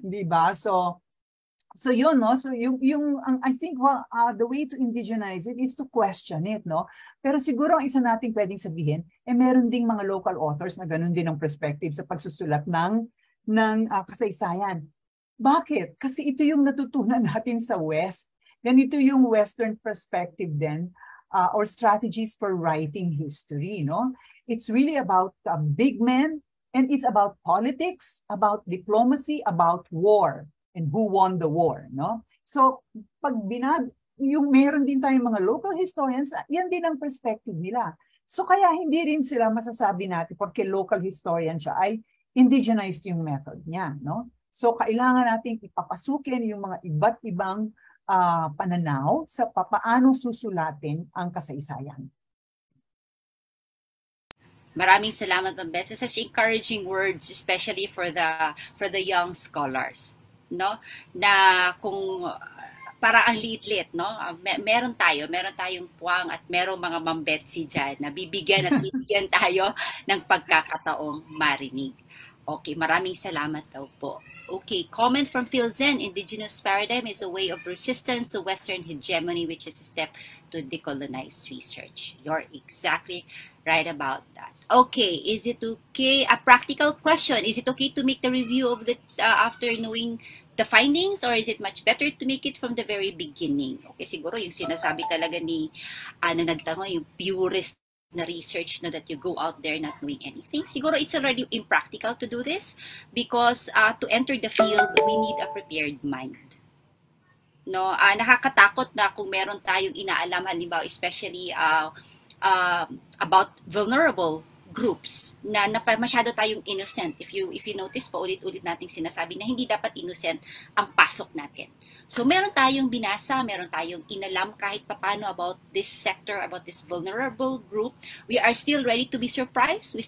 di ba? So yun, no? So I think the way to indigenize it is to question it, no? Pero siguro ang isa nating pwedeng sabihin, meron ding mga local authors na ganun din ang perspective sa pagsusulat ng kasaysayan. Bakit? Kasi ito yung natutunan natin sa West. Ganito yung Western perspective din, or strategies for writing history, no? It's really about big men, and it's about politics, about diplomacy, about war, and who won the war, no? So, pag yung meron din tayong mga local historians, yan din ang perspective nila. So, kaya hindi rin sila masasabi natin, porque local historian siya, ay indigenized yung method niya, no? So, kailangan natin ipapasukin yung mga iba't ibang pananaw sa paano susulatin ang kasaysayan. Maraming salamat, Ma'am Bess. Such encouraging words, especially for the young scholars, no? Na kung para ang liit-liit, no? Meron tayong puwang at merong mga mambetsi dyan na bibigyan tayo ng pagkakataong marinig. Okay, maraming salamat daw po. Okay, comment from Phil Zen. Indigenous paradigm is a way of resistance to Western hegemony, which is a step to decolonize research. You're exactly right about that. Okay, is it okay? A practical question. Is it okay to make the review of the after knowing the findings, or is it much better to make it from the very beginning? Okay, siguro yung sinasabi talaga ni nagtanong, yung purist na research, no, that you go out there not knowing anything. Siguro it's already impractical to do this because to enter the field, we need a prepared mind. No, nakakatakot na kung meron tayong inaalam, halimbawa, especially about vulnerable groups na masyado tayong innocent. If you notice, paulit-ulit nating sinasabi na hindi dapat innocent ang pasok natin. So meron tayong binasa, meron tayong inalam kahit papano about this sector, about this vulnerable group. We are still ready to be surprised. We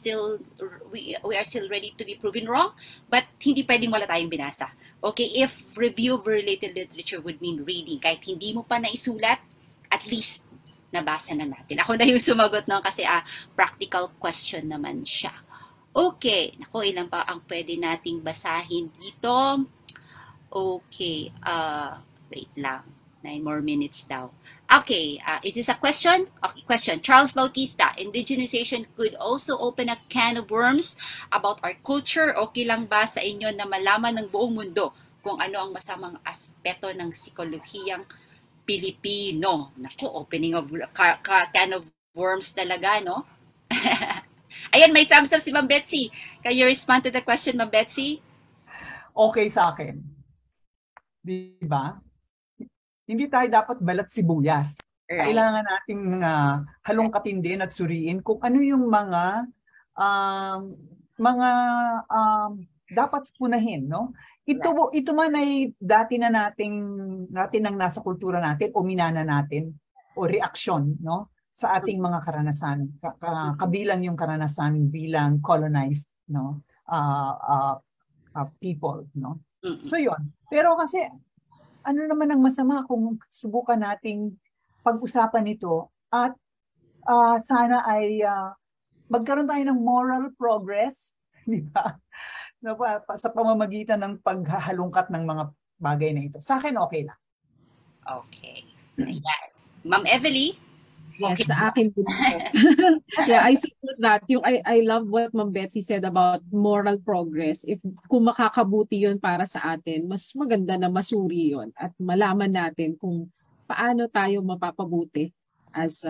are still ready to be proven wrong, but hindi pwedeng wala tayong binasa. Okay, if review of related literature would mean reading, kahit hindi mo pa naisulat, at least nabasa na natin. Ako na yung sumagot, no, kasi practical question naman siya. Okay, nako, ilan pa ang pwede nating basahin dito? Okay, wait lang. 9 more minutes daw. Okay, is this a question? Okay, question. Charles Bautista, indigenization could also open a can of worms about our culture. Okay lang ba sa inyo na malaman ng buong mundo kung ano ang masamang aspeto ng psikolohiyang Pilipino? Naku, opening of can of worms talaga, no? Ayan, may thumbs up si Ma'am Betsy. Can you respond to the question, Ma'am Betsy? Okay sa akin. Diba? Hindi tayo dapat balat sibuyas. Right. Kailangan nating halongkatin din at suriin kung ano yung mga dapat punahin, no? Ito man ay dati na natin ang nasa kultura natin o minana natin o reaksyon, no? Sa ating mga karanasan, kabilang yung karanasan bilang colonized, no? People, no? So yun. Pero kasi ano naman ang masama kung subukan nating pag-usapan ito at sana ay magkaroon tayo ng moral progress, di ba? Sa pamamagitan ng paghahalungkat ng mga bagay na ito. Sa akin, okay lang. Okay. Ayan. Ma'am Evely? Yes, sa akin din po. Yeah, I support that. I love what Ma'am Betsy said about moral progress. Kung makakabuti yun para sa atin, mas maganda na masuri yun at malaman natin kung paano tayo mapapabuti as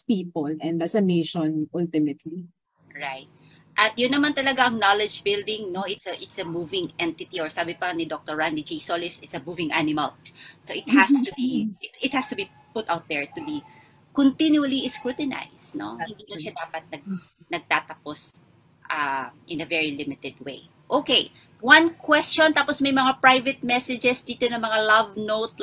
people and as a nation ultimately. Right. At yun naman talaga ang knowledge building, no? It's a moving entity, or sabi pa ni Dr. Randy J. Solis, it's a moving animal. So it has to be it has to be put out there to be continually scrutinized, no? Hindi na siya dapat nagtatapos in a very limited way. Okay, one question, tapos may mga private messages dito na mga love note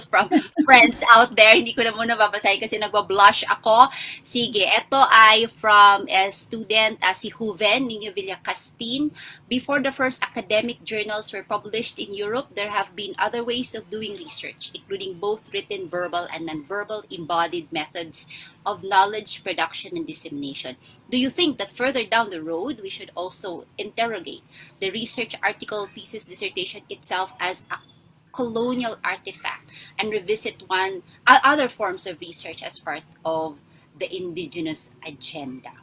from friends out there. Hindi ko na muna babasahin kasi nagwa-blush ako. Sige, ito ay from a student, si Juven Niño Villacastin. Before the first academic journals were published in Europe, there have been other ways of doing research, including both written, verbal, and non-verbal embodied methods of knowledge production and dissemination. Do you think that further down the road, we should also interrogate the research article, thesis, dissertation itself as a colonial artifact and revisit other forms of research as part of the indigenous agenda?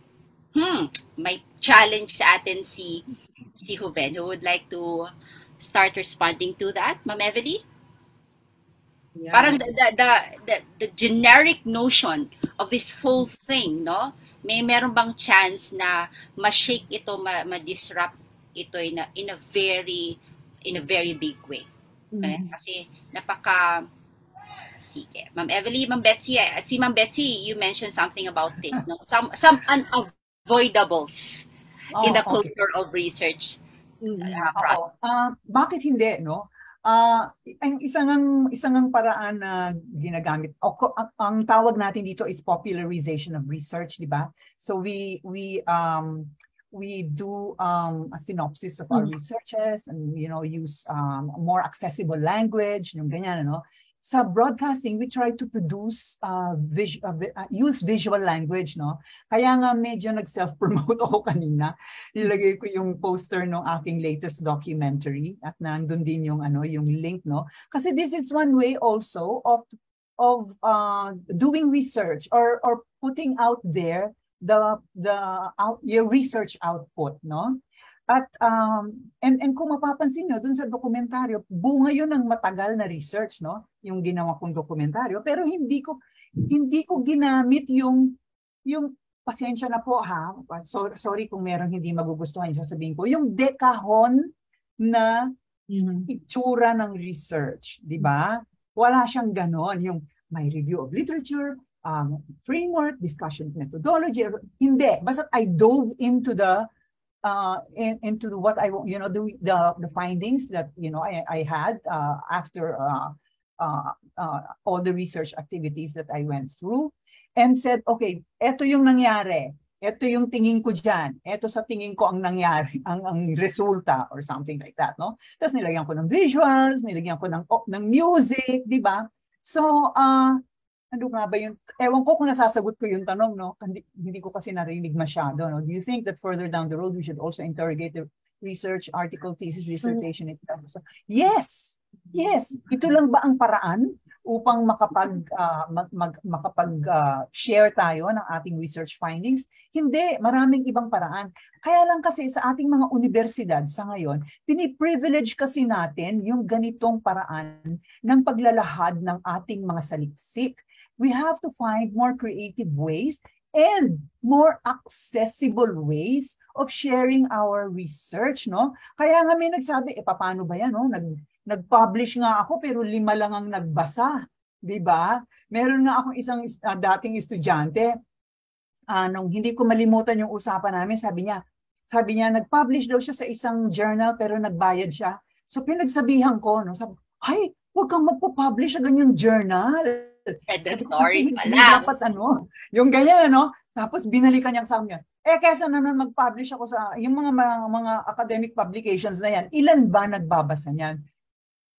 May challenge sa atin si Juven. Who would like to start responding to that? Ma'am Evely? Yeah. Parang the generic notion of this whole thing, no? Meron bang chance na ma-shake ito, ma-disrupt ito in a very big way? Kasi sige. Ma'am Evely, Ma'am Betsy, si Ma'am Betsy, you mentioned something about this, no? Some unavoidables in the culture of research. Bakit hindi, no? Ang isang paraan na ginagamit, ang tawag natin dito is popularization of research, di ba? So we do a synopsis of our researches and use more accessible language, yung ganyan, ano. Sa broadcasting, we try to produce use visual language, no? Kaya nga medyo nag-self-promote ako kanina. Nilagay ko yung poster ng aking latest documentary at nandun din yung yung link, no? Kasi this is one way also of doing research or putting out there your research output, no? At and kung mapapansin nyo dun sa dokumentaryo, bunga yun ng matagal na research, no? Yung ginawa kong dokumentaryo, pero hindi ko ginamit yung pasensya na po ha. Sorry kung merong hindi magugustuhan yung sasabihin ko. Yung dekahon na itsura ng research, di ba? Wala siyang ganon. Yung my review of literature, framework, discussion methodology, hindi. Basta I dove into into what I the findings that I had after all the research activities that I went through, and said, okay, eto yung nangyari, eto yung tingin ko dyan, eto sa tingin ko ang nangyari, ang resulta or something like that, no? Tapos nilagyan ko ng visuals, nilagyan ko ng music, di ba? So ano nga ba yung, ewan ko kung nasasagot ko yung tanong, no? Hindi ko kasi narinig masyado, no? Do you think that further down the road, we should also interrogate the research, article, thesis, dissertation, etc.? So, yes! Ito lang ba ang paraan? upang makapag-share tayo ng ating research findings. Hindi, maraming ibang paraan. Kaya lang kasi sa ating mga universidad sa ngayon, piniprivilege kasi natin yung ganitong paraan ng paglalahad ng ating mga saliksik. We have to find more creative ways and more accessible ways of sharing our research, no? Kaya nga may nagsabi, paano ba yan, no? Nag-publish nga ako pero 5 lang ang nagbasa, 'di ba? Meron nga akong isang dating estudyante, nung hindi ko malimutan yung usapan namin, sabi niya nag-publish daw siya sa isang journal pero nagbayad siya. So pinagsabihan ko, no, sabi, ay, huwag kang magpo-publish sa ganyang journal. Predatory Kasi pala. dapat yung ganyan, ano? Tapos binalikan niya sa amin. Kesa naman mag-publish ako sa yung mga academic publications na yan, ilan ba nagbabasa niyan?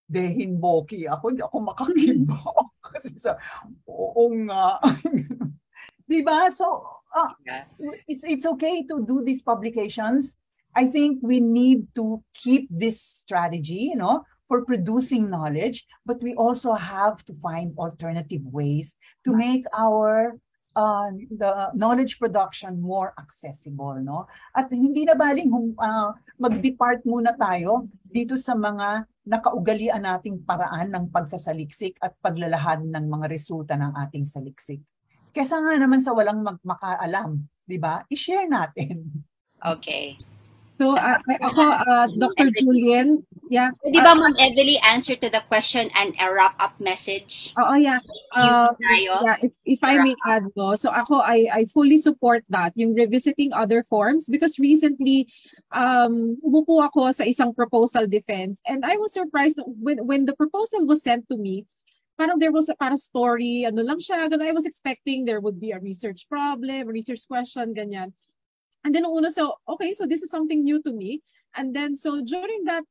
Dehinboki ako, hindi ako makakibok. Kasi oo nga. Diba? So, it's okay to do these publications. I think we need to keep this strategy, for producing knowledge, but we also have to find alternative ways to make our the knowledge production more accessible, no? At hindi na baling mag-depart muna tayo dito sa mga nakaugalian nating paraan ng pagsasaliksik at paglalahad ng mga resulta ng ating saliksik. Kesa nga naman sa walang makaalam, di ba? I-share natin. Okay. So, ako, Dr. Julian, yeah. Di ba, Ma'am Evely, answer to the question and a wrap-up message? Oo, yeah. Yeah, if I may add, no, so ako, I fully support that, yung revisiting other forms, because recently, umupo ako sa isang proposal defense, and I was surprised when the proposal was sent to me, parang there was a parang story, ano lang siya, I was expecting there would be a research problem, a research question, ganyan. And then so okay, so this is something new to me. And then so during that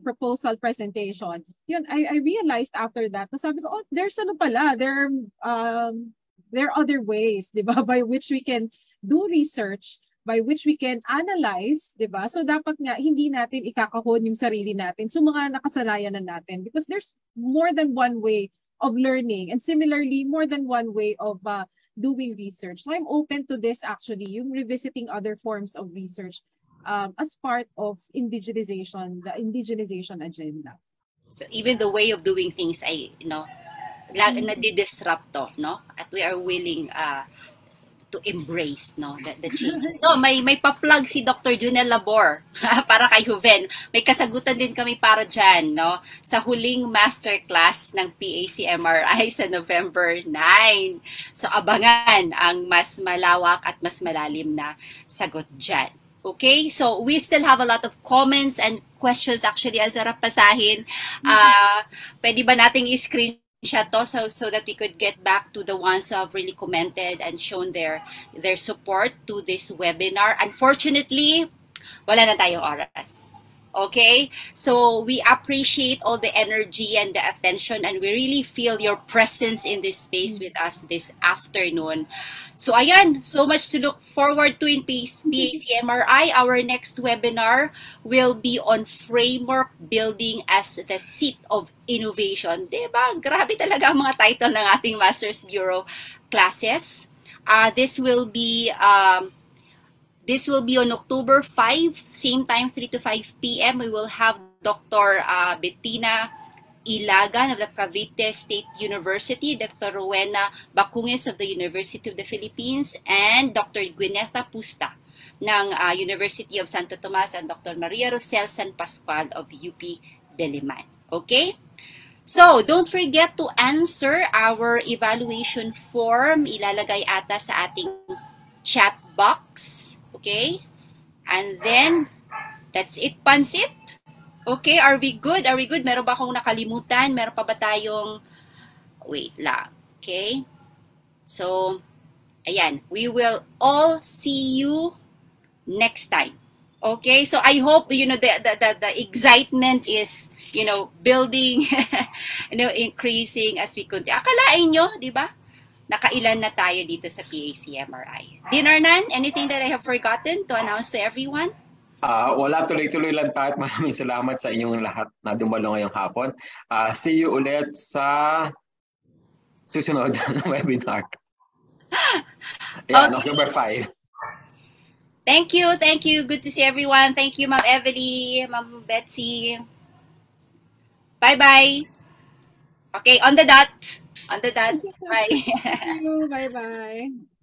proposal presentation, I realized after that, sabi ko, there's pala, there are other ways, di ba, by which we can do research, by which we can analyze, di ba? So dapat nga hindi natin ikakahon yung sarili natin, so mga nakasanayan na natin, because there's more than one way of learning, and similarly more than one way of doing research. So I'm open to this, actually, yung revisiting other forms of research as part of indigenization, the indigenization agenda. So even the way of doing things ay, nadi-disrupt to, no? At we are willing to embrace, no, the changes. No, may pa-plug si Dr. Junel Labor para kay Juven. May kasagutan din kami para dyan, no, sa huling masterclass ng PACMRI sa November 9. So abangan ang mas malawak at mas malalim na sagot dyan. Okay, so we still have a lot of comments and questions. Actually, ang sarap pasahin. Pwede ba nating i-screen to so that we could get back to the ones who have really commented and shown their support to this webinar. Unfortunately, wala na tayong oras. Okay? So we appreciate all the energy and the attention, and we really feel your presence in this space with us this afternoon. So ayan, so much to look forward to in PACMRI. Our next webinar will be on framework building as the seat of innovation. Diba? Grabe talaga ang mga title ng ating Master's Bureau classes. This will be on October 5, same time, 3 to 5 p.m. We will have Dr. Bettina Ilagan of the Cavite State University, Dr. Rowena Bacunges of the University of the Philippines, and Dr. Gwynetha Pusta ng University of Santo Tomas, and Dr. Maria Rosel San Pascual of UP Diliman. Okay? So, don't forget to answer our evaluation form. Ilalagay ata sa ating chat box. Okay? And then, that's it, Pansit. Okay, are we good? Are we good? Meron ba akong nakalimutan? Meron pa ba tayong... Wait lang. Okay? So, ayan. We will all see you next time. Okay? So, I hope, the excitement is, building, increasing as we continue. Akalain nyo, di ba? Nakailan na tayo dito sa PACMRI. Dean Hernan, anything that I have forgotten to announce to everyone? Wala, tuloy-tuloy lang tayo at maraming salamat sa inyong lahat na dumalo ngayong hapon. See you ulit sa susunod na webinar. Yeah, Okay. October 5. Thank you. Good to see everyone. Thank you, Ma'am Everly, Ma'am Betsy. Bye-bye. Okay, on the dot. Bye. Thank you. Bye-bye.